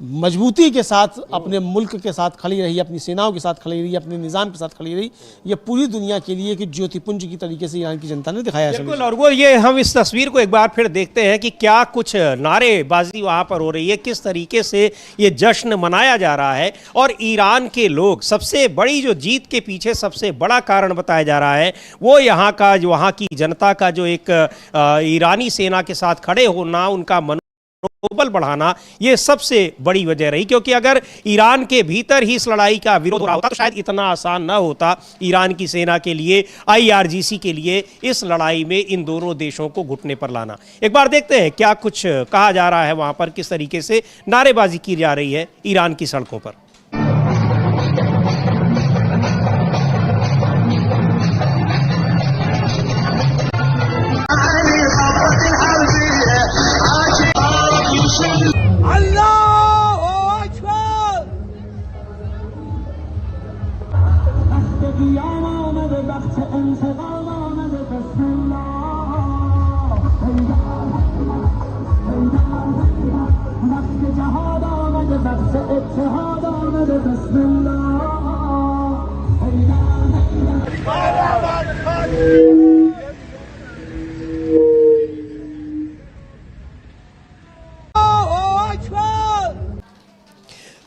S2: मजबूती के साथ अपने मुल्क के साथ खड़ी रही, अपनी सेनाओं के साथ खड़ी रही, अपने निज़ाम के साथ खड़ी रही, ये पूरी दुनिया के लिए कि ज्योतिपुंज की तरीके से ईरान की जनता ने दिखाया है।
S1: बिल्कुल। और वो ये हम इस तस्वीर को एक बार फिर देखते हैं कि क्या कुछ नारेबाजी वहाँ पर हो रही है, किस तरीके से ये जश्न मनाया जा रहा है। और ईरान के लोग, सबसे बड़ी जो जीत के पीछे सबसे बड़ा कारण बताया जा रहा है वो यहाँ का, वहाँ की जनता का जो एक ईरानी सेना के साथ खड़े होना, उनका मनोबल बढ़ाना, ये सबसे बड़ी वजह रही। क्योंकि अगर ईरान के भीतर ही इस लड़ाई का विरोध हो रहा होता तो शायद इतना आसान ना होता ईरान की सेना के लिए, IRGC के लिए इस लड़ाई में इन दोनों देशों को घुटने पर लाना। एक बार देखते हैं क्या कुछ कहा जा रहा है वहां पर, किस तरीके से नारेबाजी की जा रही है ईरान की सड़कों पर।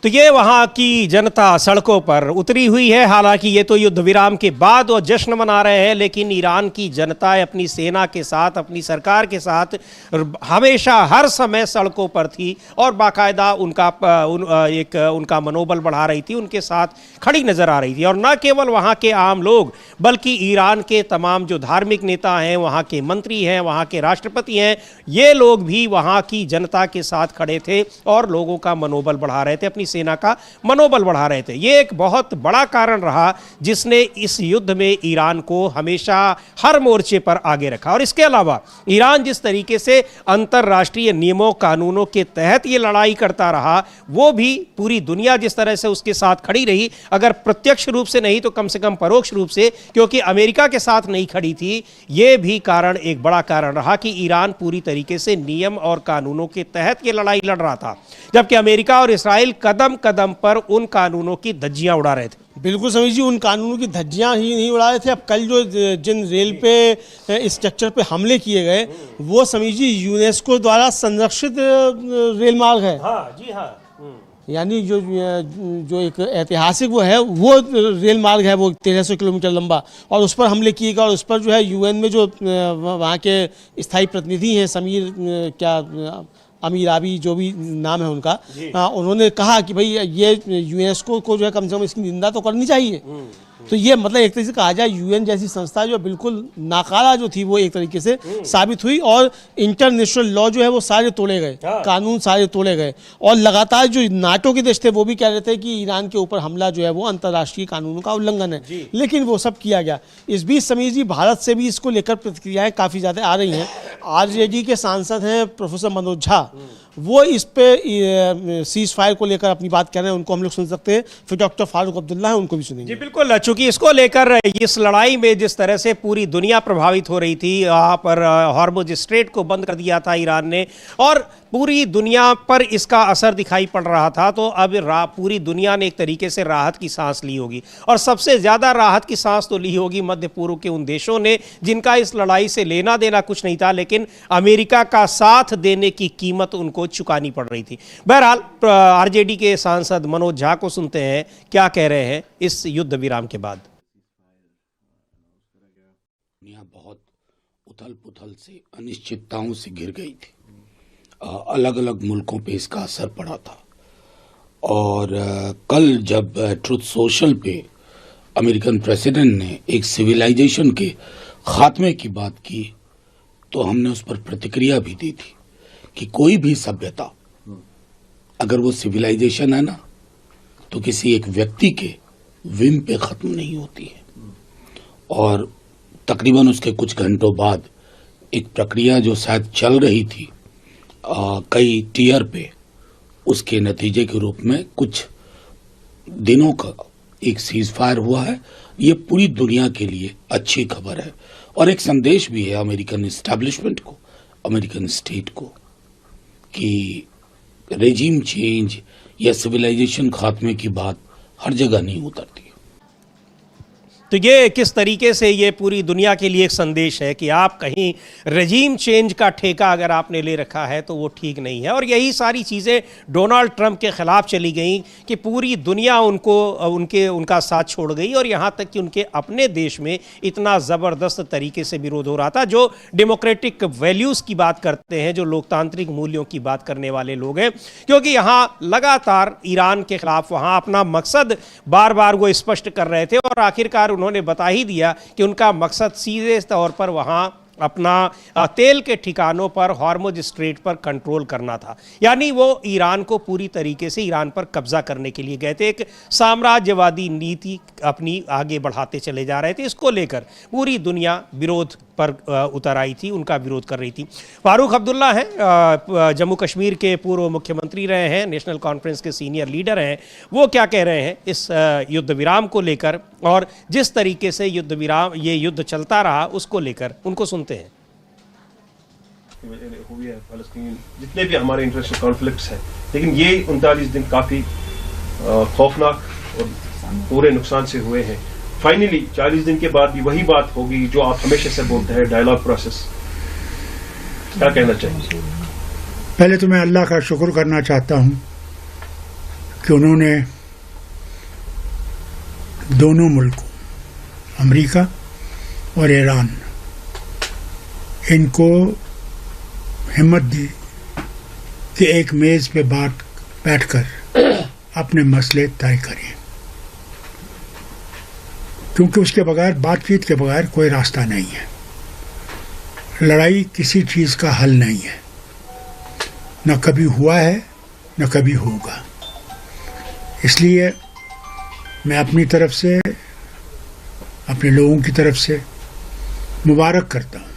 S1: तो ये वहाँ की जनता सड़कों पर उतरी हुई है। हालांकि ये तो युद्ध विराम के बाद और जश्न मना रहे हैं, लेकिन ईरान की जनता अपनी सेना के साथ, अपनी सरकार के साथ हमेशा हर समय सड़कों पर थी और बाकायदा उनका मनोबल बढ़ा रही थी, उनके साथ खड़ी नजर आ रही थी। और न केवल वहाँ के आम लोग बल्कि ईरान के तमाम जो धार्मिक नेता हैं, वहाँ के मंत्री हैं, वहाँ के राष्ट्रपति हैं, ये लोग भी वहाँ की जनता के साथ खड़े थे और लोगों का मनोबल बढ़ा रहे थे, अपनी सेना का मनोबल बढ़ा रहे थे। ये एक बहुत बड़ा कारण रहा जिसने इस युद्ध में ईरान को हमेशा हर मोर्चे पर आगे रखा। और इसके अलावा ईरान जिस तरीके से अंतर्राष्ट्रीय नियमों कानूनों के तहत ये लड़ाई करता रहा, वो भी पूरी दुनिया जिस तरह से उसके साथ खड़ी रही, अगर प्रत्यक्ष रूप से नहीं तो कम से कम परोक्ष रूप से, क्योंकि अमेरिका के साथ नहीं खड़ी थी, ये भी कारण एक बड़ा कारण रहा कि ईरान पूरी तरीके से नियम और कानूनों के तहत ये लड़ाई लड़ रहा था, जबकि अमेरिका और इस्राइल कदम कदम पर उन कानूनों की धज्जियां उड़ा रहे थे।
S2: बिल्कुल समीर जी, उन कानूनों की धज्जियां ही नहीं उड़ा रहे थे। अब कल जो जिन रेल पे स्ट्रक्चर पे हमले किए गए, वो समीर जी यूनेस्को द्वारा संरक्षित रेल मार्ग है।
S1: हाँ जी हाँ।
S2: यानी जो एक ऐतिहासिक वो रेल मार्ग है, वो 1300 किलोमीटर लंबा, और उस पर हमले किए गए। और उस पर जो है यूएन में जो वहाँ के स्थायी प्रतिनिधि हैं, अमीर आबी जो भी नाम है उनका, उन्होंने कहा कि भाई ये यूनेस्को को जो है कम से कम इसकी निंदा तो करनी चाहिए। तो ये मतलब एक तरीके से कहा जाए यूएन जैसी संस्था जो बिल्कुल नाकारा जो थी वो एक तरीके से साबित हुई, और इंटरनेशनल लॉ जो है वो सारे तोड़े गए, कानून सारे तोड़े गए। और लगातार जो नाटो के देश थे वो भी कह रहे थे कि ईरान के ऊपर हमला जो है वो अंतर्राष्ट्रीय कानूनों का उल्लंघन है, लेकिन वो सब किया गया। इस बीच समीर जी, भारत से भी इसको लेकर प्रतिक्रियाएं काफ़ी ज़्यादा आ रही हैं। आरजेडी के सांसद हैं प्रोफेसर मनोज झा, वो इस पे सीज फायर को लेकर अपनी बात कर रहे हैं, उनको हम लोग सुन सकते हैं। फिर डॉक्टर फारूक अब्दुल्ला है, उनको भी सुनेंगे।
S1: जी बिल्कुल, चूंकि इसको लेकर इस लड़ाई में जिस तरह से पूरी दुनिया प्रभावित हो रही थी, वहाँ पर हॉर्मुज स्ट्रेट को बंद कर दिया था ईरान ने, और पूरी दुनिया पर इसका असर दिखाई पड़ रहा था, तो अब पूरी दुनिया ने एक तरीके से राहत की सांस ली होगी। और सबसे ज़्यादा राहत की सांस तो ली होगी मध्य पूर्व के उन देशों ने जिनका इस लड़ाई से लेना देना कुछ नहीं था, लेकिन अमेरिका का साथ देने की कीमत उनको चुकानी पड़ रही थी। बहरहाल आरजेडी के सांसद मनोज झा को सुनते हैं क्या कह रहे हैं इस युद्ध विराम के बाद।
S5: दुनिया बहुत उथल पुथल से, अनिश्चितताओं से घिर गई थी। अलग अलग मुल्कों पे इसका असर पड़ा था। और कल जब ट्रुथ सोशल पे अमेरिकन प्रेसिडेंट ने एक सिविलाइजेशन के खात्मे की बात की, तो हमने उस पर प्रतिक्रिया भी दी थी कि कोई भी सभ्यता अगर वो सिविलाइजेशन है ना, तो किसी एक व्यक्ति के विम पे खत्म नहीं होती है। और तकरीबन उसके कुछ घंटों बाद एक प्रक्रिया जो शायद चल रही थी कई टीयर पे, उसके नतीजे के रूप में कुछ दिनों का एक सीज फायर हुआ है। ये पूरी दुनिया के लिए अच्छी खबर है और एक संदेश भी है अमेरिकन एस्टैब्लिशमेंट को, अमेरिकन स्टेट को, कि रेजिम चेंज या सिविलाइजेशन खात्मे की बात हर जगह नहीं उतरती।
S1: तो ये किस तरीके से ये पूरी दुनिया के लिए एक संदेश है कि आप कहीं रजीम चेंज का ठेका अगर आपने ले रखा है तो वो ठीक नहीं है। और यही सारी चीज़ें डोनाल्ड ट्रंप के ख़िलाफ़ चली गई कि पूरी दुनिया उनका साथ छोड़ गई, और यहाँ तक कि उनके अपने देश में इतना ज़बरदस्त तरीके से विरोध हो रहा था। जो डेमोक्रेटिक वैल्यूज़ की बात करते हैं, जो लोकतांत्रिक मूल्यों की बात करने वाले लोग हैं, क्योंकि यहाँ लगातार ईरान के ख़िलाफ़ वहाँ अपना मकसद बार बार वो स्पष्ट कर रहे थे, और आखिरकार उन्होंने बता ही दिया कि उनका मकसद सीधे तौर पर वहां अपना तेल के ठिकानों पर हॉर्मुज स्ट्रेट पर कंट्रोल करना था। यानी वो ईरान को पूरी तरीके से ईरान पर कब्जा करने के लिए गए थे, एक साम्राज्यवादी नीति अपनी आगे बढ़ाते चले जा रहे थे। इसको लेकर पूरी दुनिया विरोध पर उतर आई थी, उनका विरोध कर रही थी। फारूक अब्दुल्ला हैं, जम्मू कश्मीर के पूर्व मुख्यमंत्री रहे हैं, नेशनल कॉन्फ्रेंस के सीनियर लीडर हैं। वो क्या कह रहे हैं इस युद्ध विराम को लेकर, और जिस तरीके से ये युद्ध चलता रहा उसको लेकर, उनको सुनते हैं।
S6: हुई है फ़लस्तीन, जितने भी हमारे इंटरनेशनल कॉन्फ्लिक्ट्स हैं, लेकिन ये 39 दिन काफ़ी खौफनाक और पूरे नुकसान से हुए हैं। फाइनली 40 दिन के बाद भी वही बात होगी जो आप हमेशा से बोलते हैं, डायलॉग प्रोसेस। क्या कहना चाहिए?
S7: पहले तो मैं अल्लाह का शुक्र करना चाहता हूं कि उन्होंने दोनों मुल्कों, अमेरिका और ईरान, इनको हिम्मत दी कि एक मेज पे बैठकर अपने मसले तय करें, क्योंकि उसके बगैर, बातचीत के बगैर कोई रास्ता नहीं है। लड़ाई किसी चीज़ का हल नहीं है, न कभी हुआ है न कभी होगा। इसलिए मैं अपनी तरफ से, अपने लोगों की तरफ से मुबारक करता हूँ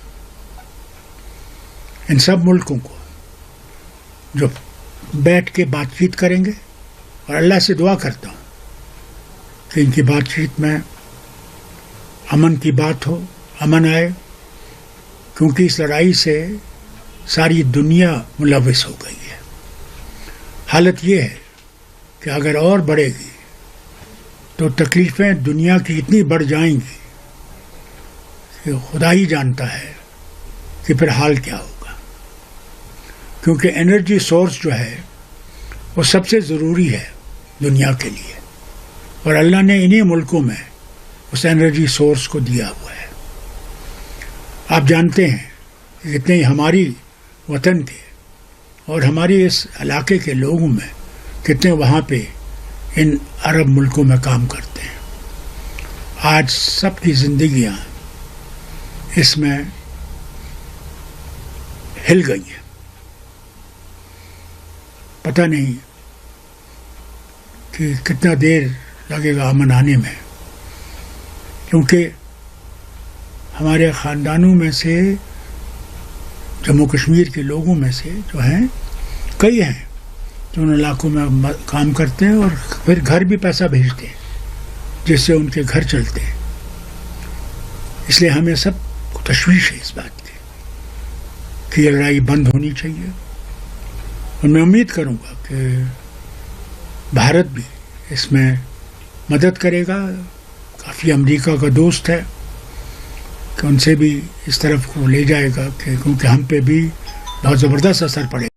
S7: इन सब मुल्कों को जो बैठ के बातचीत करेंगे, और अल्लाह से दुआ करता हूँ कि इनकी बातचीत में अमन की बात हो, अमन आए, क्योंकि इस लड़ाई से सारी दुनिया मुलविस हो गई है। हालत ये है कि अगर और बढ़ेगी तो तकलीफ़ें दुनिया की इतनी बढ़ जाएंगी कि खुदा ही जानता है कि फिर हाल क्या होगा, क्योंकि एनर्जी सोर्स जो है वो सबसे ज़रूरी है दुनिया के लिए, और अल्लाह ने इन्हीं मुल्कों में उस एनर्जी सोर्स को दिया हुआ है। आप जानते हैं कि कितने ही हमारी वतन के और हमारी इस इलाके के लोगों में कितने वहाँ पे इन अरब मुल्कों में काम करते हैं। आज सबकी ज़िंदगियाँ इसमें हिल गई हैं। पता नहीं कि कितना देर लगेगा अमन आने में, क्योंकि हमारे ख़ानदानों में से, जम्मू कश्मीर के लोगों में से जो हैं, कई हैं जो उन इलाकों में काम करते हैं और फिर घर भी पैसा भेजते हैं जिससे उनके घर चलते हैं। इसलिए हमें सब को तशवीश है इस बात की कि ये लड़ाई बंद होनी चाहिए, और मैं उम्मीद करूँगा कि भारत भी इसमें मदद करेगा। काफ़ी अमेरिका का दोस्त है कि उनसे भी इस तरफ को ले जाएगा, कि क्योंकि हम पे भी बहुत ज़बरदस्त असर पड़ेगा।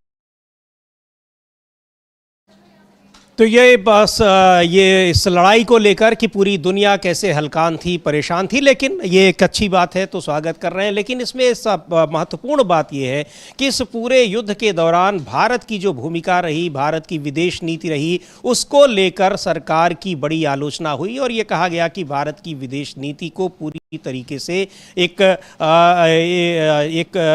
S1: तो ये बस ये इस लड़ाई को लेकर कि पूरी दुनिया कैसे हलकान थी, परेशान थी, लेकिन ये एक अच्छी बात है तो स्वागत कर रहे हैं। लेकिन इसमें सब महत्वपूर्ण बात ये है कि इस पूरे युद्ध के दौरान भारत की जो भूमिका रही, भारत की विदेश नीति रही, उसको लेकर सरकार की बड़ी आलोचना हुई और ये कहा गया कि भारत की विदेश नीति को पूरी तरीके से एक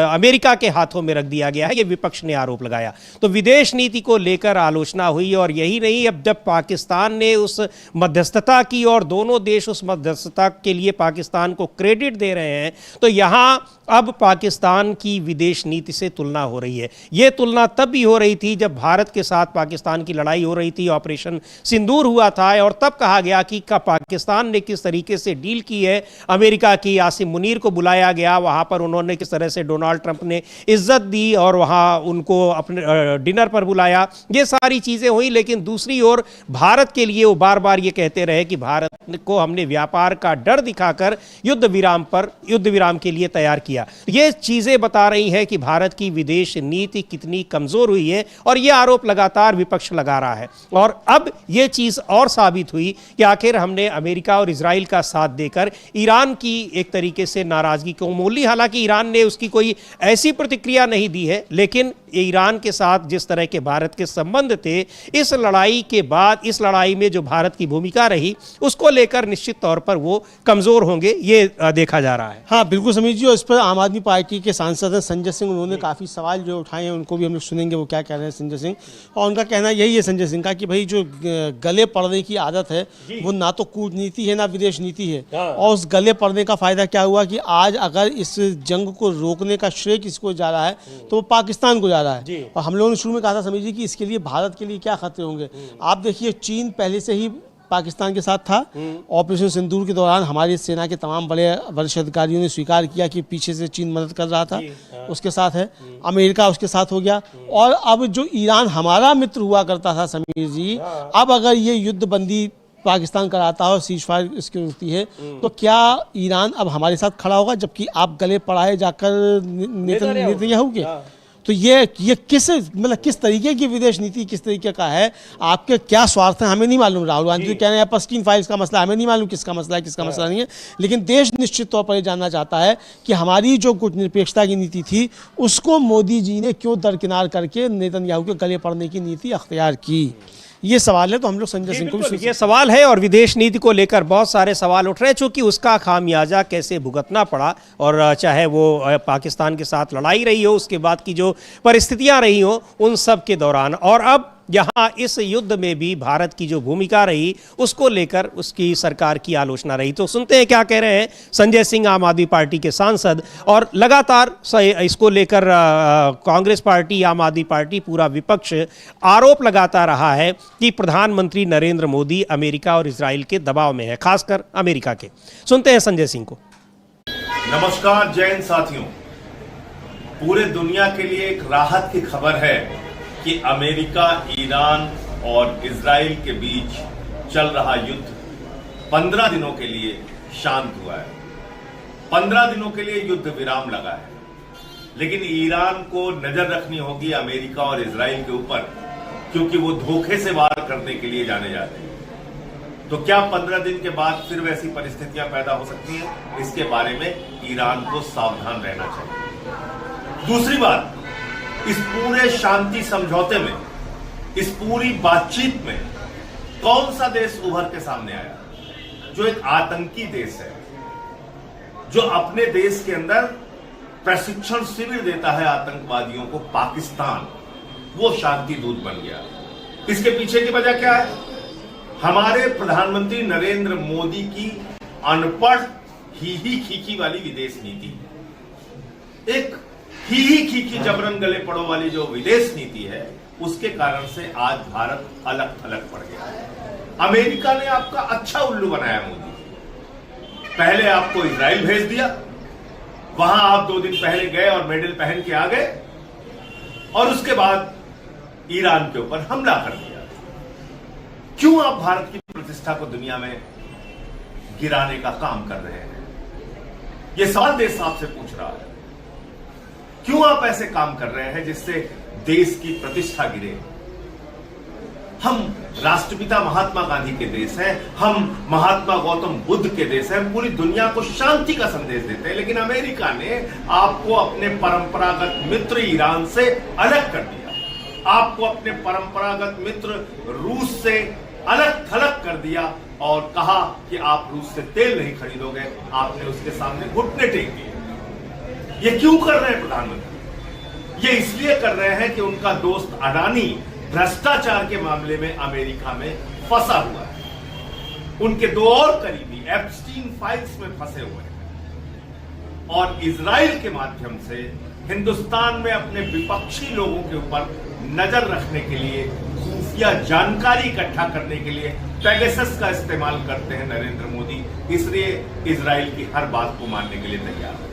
S1: अमेरिका के हाथों में रख दिया गया है। ये विपक्ष ने आरोप लगाया। तो विदेश नीति को लेकर आलोचना हुई, और यही नहीं, अब जब पाकिस्तान ने उस मध्यस्थता की और दोनों देश उस मध्यस्थता के लिए पाकिस्तान को क्रेडिट दे रहे हैं, तो यहाँ अब पाकिस्तान की विदेश नीति से तुलना हो रही है। ये तुलना तब भी हो रही थी जब भारत के साथ पाकिस्तान की लड़ाई हो रही थी, ऑपरेशन सिंदूर हुआ था, और तब कहा गया कि पाकिस्तान ने किस तरीके से डील की है। अमेरिका की आसिम मुनीर को बुलाया गया, वहाँ पर उन्होंने किस तरह से डोनाल्ड ट्रंप ने इज्जत दी और वहाँ उनको अपने डिनर पर बुलाया, ये सारी चीज़ें हुई। लेकिन दूसरी ओर भारत के लिए वो बार बार ये कहते रहे कि भारत को हमने व्यापार का डर दिखाकर युद्ध विराम के लिए तैयार किया। ये चीज़ें बता रही हैं कि भारत की विदेश नीति कितनी कमज़ोर हुई है, और ये आरोप लगातार विपक्ष लगा रहा है। और अब ये चीज़ और साबित हुई कि आखिर हमने अमेरिका और इजराइल का साथ देकर ईरान की एक तरीके से नाराज़गी को मोल ली। हालांकि ईरान ने उसकी कोई ऐसी प्रतिक्रिया नहीं दी है, लेकिन ईरान के साथ जिस तरह के भारत के संबंध थे, इस लड़ाई के बाद, इस लड़ाई में जो भारत की भूमिका रही, उसको लेकर निश्चित तौर पर वो कमज़ोर होंगे, ये देखा जा रहा है।
S2: हाँ बिल्कुल समीर जी, और इस पर आम आदमी पार्टी के सांसद हैं संजय सिंह, उन्होंने काफ़ी सवाल जो उठाए हैं, उनको भी हम लोग सुनेंगे वो क्या कह रहे हैं संजय सिंह। और उनका कहना यही है, संजय सिंह का, कि भाई जो गले पड़ने की आदत है वो ना तो कूटनीति है ना विदेश नीति है। और उस गले पड़ने का फ़ायदा क्या हुआ कि आज अगर इस जंग को रोकने का श्रेय किसको जा रहा है तो वो पाकिस्तान को जा रहा है। और हम लोगों ने शुरू में कहा था समीर जी कि इसके लिए भारत के लिए क्या खतरे होंगे। आप देखिए, चीन पहले से ही पाकिस्तान के साथ था। ऑपरेशन सिंदूर के दौरान हमारी सेना के तमाम बड़े वरिष्ठ अधिकारियों ने स्वीकार किया कि पीछे से चीन मदद कर रहा था, उसके साथ है। अमेरिका उसके साथ हो गया, और अब जो ईरान हमारा मित्र हुआ करता था समीर जी, अब अगर ये युद्ध बंदी पाकिस्तान कराता है और सीज फायर इसकी होती है, तो क्या ईरान अब हमारे साथ खड़ा होगा, जबकि आप गले पड़ाए जाकर नेतन्याहू के? तो ये किस तरीके की विदेश नीति, किस तरीके का है, आपके क्या स्वार्थ हैं, हमें नहीं मालूम। राहुल गांधी तो कह रहे हैं पस्कीन फाइल्स का मसला, हमें नहीं मालूम किसका मसला है, किसका मसला नहीं है। लेकिन देश निश्चित तौर पर ये जानना चाहता है कि हमारी जो गुटनिरपेक्षता की नीति थी, उसको मोदी जी ने क्यों दरकिनार करके नेतन्याहू के गले पड़ने की नीति अख्तियार की। ये सवाल है, तो हम लोग संजय सिंह को भी
S1: ये सवाल है, और विदेश नीति को लेकर बहुत सारे सवाल उठ रहे हैं, चूंकि उसका खामियाजा कैसे भुगतना पड़ा, और चाहे वो पाकिस्तान के साथ लड़ाई रही हो, उसके बाद की जो परिस्थितियां रही हो, उन सब के दौरान। और अब यहाँ इस युद्ध में भी भारत की जो भूमिका रही उसको लेकर उसकी सरकार की आलोचना रही। तो सुनते हैं क्या कह रहे हैं संजय सिंह, आम आदमी पार्टी के सांसद। और लगातार इसको लेकर कांग्रेस पार्टी, आम आदमी पार्टी, पूरा विपक्ष आरोप लगाता रहा है कि प्रधानमंत्री नरेंद्र मोदी अमेरिका और इजराइल के दबाव में है, खासकर अमेरिका के। सुनते हैं संजय सिंह को।
S8: नमस्कार जय हिंद साथियों। पूरे दुनिया के लिए एक राहत की खबर है कि अमेरिका, ईरान और इजराइल के बीच चल रहा युद्ध 15 दिनों के लिए शांत हुआ है। 15 दिनों के लिए युद्ध विराम लगा है, लेकिन ईरान को नजर रखनी होगी अमेरिका और इजराइल के ऊपर, क्योंकि वो धोखे से वार करने के लिए जाने जाते हैं। तो क्या 15 दिन के बाद फिर वैसी परिस्थितियां पैदा हो सकती हैं? इसके बारे में ईरान को सावधान रहना चाहिए। दूसरी बात, इस पूरे शांति समझौते में, इस पूरी बातचीत में कौन सा देश उभर के सामने आया? जो एक आतंकी देश है, जो अपने देश के अंदर प्रशिक्षण शिविर देता है आतंकवादियों को, पाकिस्तान, वो शांति दूत बन गया। इसके पीछे की वजह क्या है? हमारे प्रधानमंत्री नरेंद्र मोदी की अनपढ़ ही खीखी वाली विदेश नीति, एक ही खीखी जबरन गले पड़ो वाली जो विदेश नीति है, उसके कारण से आज भारत अलग थलग पड़ गया है। अमेरिका ने आपका अच्छा उल्लू बनाया मोदी। पहले आपको इजराइल भेज दिया, वहां आप 2 दिन पहले गए और मेडल पहन के आ गए, और उसके बाद ईरान के ऊपर हमला कर दिया। क्यों आप भारत की प्रतिष्ठा को दुनिया में गिराने का काम कर रहे हैं? यह सवाल देश आपसे पूछ रहा है। क्यों आप ऐसे काम कर रहे हैं जिससे देश की प्रतिष्ठा गिरे? हम राष्ट्रपिता महात्मा गांधी के देश हैं, हम महात्मा गौतम बुद्ध के देश हैं, हम पूरी दुनिया को शांति का संदेश देते हैं, लेकिन अमेरिका ने आपको अपने परंपरागत मित्र ईरान से अलग कर दिया, आपको अपने परंपरागत मित्र रूस से अलग थलग कर दिया और कहा कि आप रूस से तेल नहीं खरीदोगे। आपने उसके सामने घुटने टेक दिए। ये क्यों कर रहे हैं प्रधानमंत्री? ये इसलिए कर रहे हैं कि उनका दोस्त अडानी भ्रष्टाचार के मामले में अमेरिका में फंसा हुआ है। उनके 2 और करीबी एप्स्टीन फाइल्स में फंसे हुए हैं, और इजराइल के माध्यम से हिंदुस्तान में अपने विपक्षी लोगों के ऊपर नजर रखने के लिए, खुफिया जानकारी इकट्ठा करने के लिए पेगासस का इस्तेमाल करते हैं नरेंद्र मोदी। इसलिए इजराइल की हर बात को मानने के लिए तैयार है।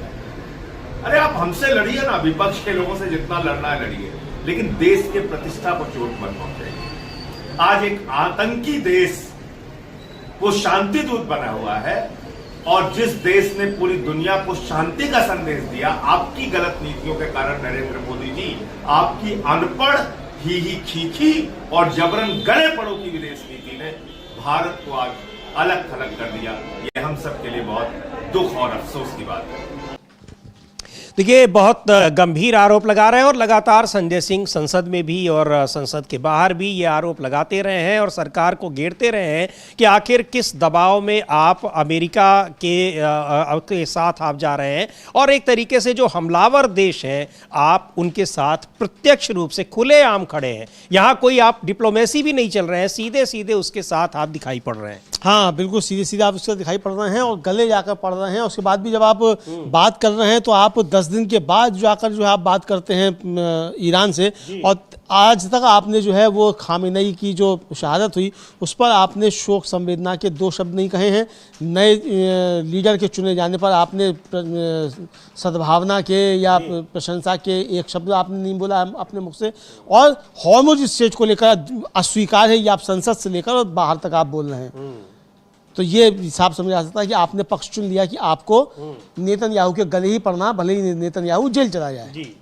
S8: अरे आप हमसे लड़िए ना, विपक्ष के लोगों से जितना लड़ना है लड़िए, लेकिन देश के प्रतिष्ठा को चोट मत पहुंचाइए। आज एक आतंकी देश वो शांति दूत बना हुआ है, और जिस देश ने पूरी दुनिया को शांति का संदेश दिया, आपकी गलत नीतियों के कारण नरेंद्र मोदी जी, आपकी अनपढ़ ही खीखी और जबरन गले पड़ो की विदेश नीति ने भारत को आज अलग थलग कर दिया। ये हम सब के लिए बहुत दुख और अफसोस की बात है।
S1: देखिए, बहुत गंभीर आरोप लगा रहे हैं और लगातार संजय सिंह संसद में भी और संसद के बाहर भी ये आरोप लगाते रहे हैं और सरकार को घेरते रहे हैं कि आखिर किस दबाव में आप अमेरिका के साथ आप जा रहे हैं, और एक तरीके से जो हमलावर देश है आप उनके साथ प्रत्यक्ष रूप से खुलेआम खड़े हैं। यहाँ कोई आप डिप्लोमेसी भी नहीं चल रहे हैं, सीधे सीधे उसके साथ आप दिखाई पड़ रहे हैं।
S2: हाँ बिल्कुल, सीधे सीधे आप उससे दिखाई पड़ रहे हैं और गले जाकर पड़ रहे हैं। उसके बाद भी जब आप बात कर रहे हैं तो आप 10 दिन के बाद जाकर जो है आप बात करते हैं ईरान से, और आज तक आपने जो है वो खामेनेई की जो शहादत हुई उस पर आपने शोक संवेदना के 2 शब्द नहीं कहे हैं। नए लीडर के चुने जाने पर आपने सद्भावना के या प्रशंसा के 1 शब्द आपने नहीं बोला अपने मुख से, और हॉर्मोज स्टेट को लेकर अस्वीकार है ये आप संसद से लेकर और बाहर तक आप बोल रहे हैं। तो ये हिसाब समझ आ सकता है कि आपने पक्ष चुन लिया कि आपको नेतन्याहू के गले ही पड़ना, भले ही नेतन्याहू जेल चला जाए।
S1: जी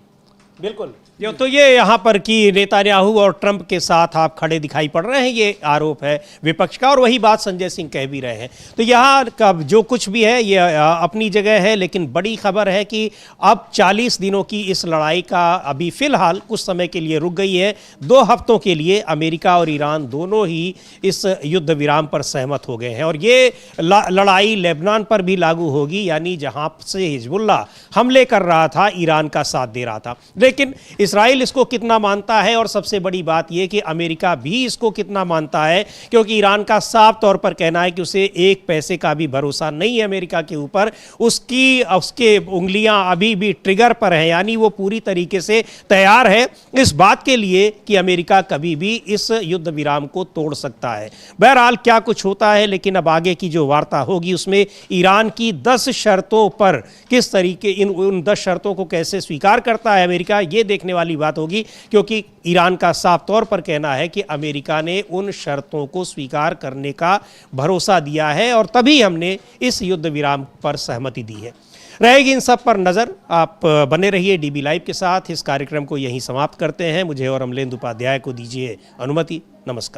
S1: बिल्कुल। तो ये यहाँ पर कि नेतन्याहू और ट्रंप के साथ आप खड़े दिखाई पड़ रहे हैं, ये आरोप है विपक्ष का, और वही बात संजय सिंह कह भी रहे हैं। तो यहाँ का जो कुछ भी है ये अपनी जगह है, लेकिन बड़ी खबर है कि अब 40 दिनों की इस लड़ाई का अभी फिलहाल कुछ समय के लिए रुक गई है। 2 हफ्तों के लिए अमेरिका और ईरान दोनों ही इस युद्ध विराम पर सहमत हो गए हैं, और ये लड़ाई लेबनान पर भी लागू होगी, यानी जहाँ से हिजबुल्लाह हमले कर रहा था, ईरान का साथ दे रहा था। लेकिन इसराइल इसको कितना मानता है और सबसे बड़ी बात यह कि अमेरिका भी इसको कितना मानता है, क्योंकि ईरान का साफ तौर पर कहना है कि उसे एक पैसे का भी भरोसा नहीं है अमेरिका के ऊपर। उसके उंगलियां अभी भी ट्रिगर पर हैं, यानी वो पूरी तरीके से तैयार है इस बात के लिए कि अमेरिका कभी भी इस युद्ध विराम को तोड़ सकता है। बहरहाल क्या कुछ होता है, लेकिन अब आगे की जो वार्ता होगी उसमें ईरान की 10 शर्तों पर किस तरीके उन 10 शर्तों को कैसे स्वीकार करता है अमेरिका, ये देखने वाली बात होगी, क्योंकि ईरान का साफ तौर पर कहना है कि अमेरिका ने उन शर्तों को स्वीकार करने का भरोसा दिया है और तभी हमने इस युद्ध विराम पर सहमति दी है। रहेगी इन सब पर नज़र। आप बने रहिए डीबी लाइव के साथ। इस कार्यक्रम को यहीं समाप्त करते हैं। मुझे और अमलेंदु उपाध्याय को दीजिए अनुमति। नमस्कार।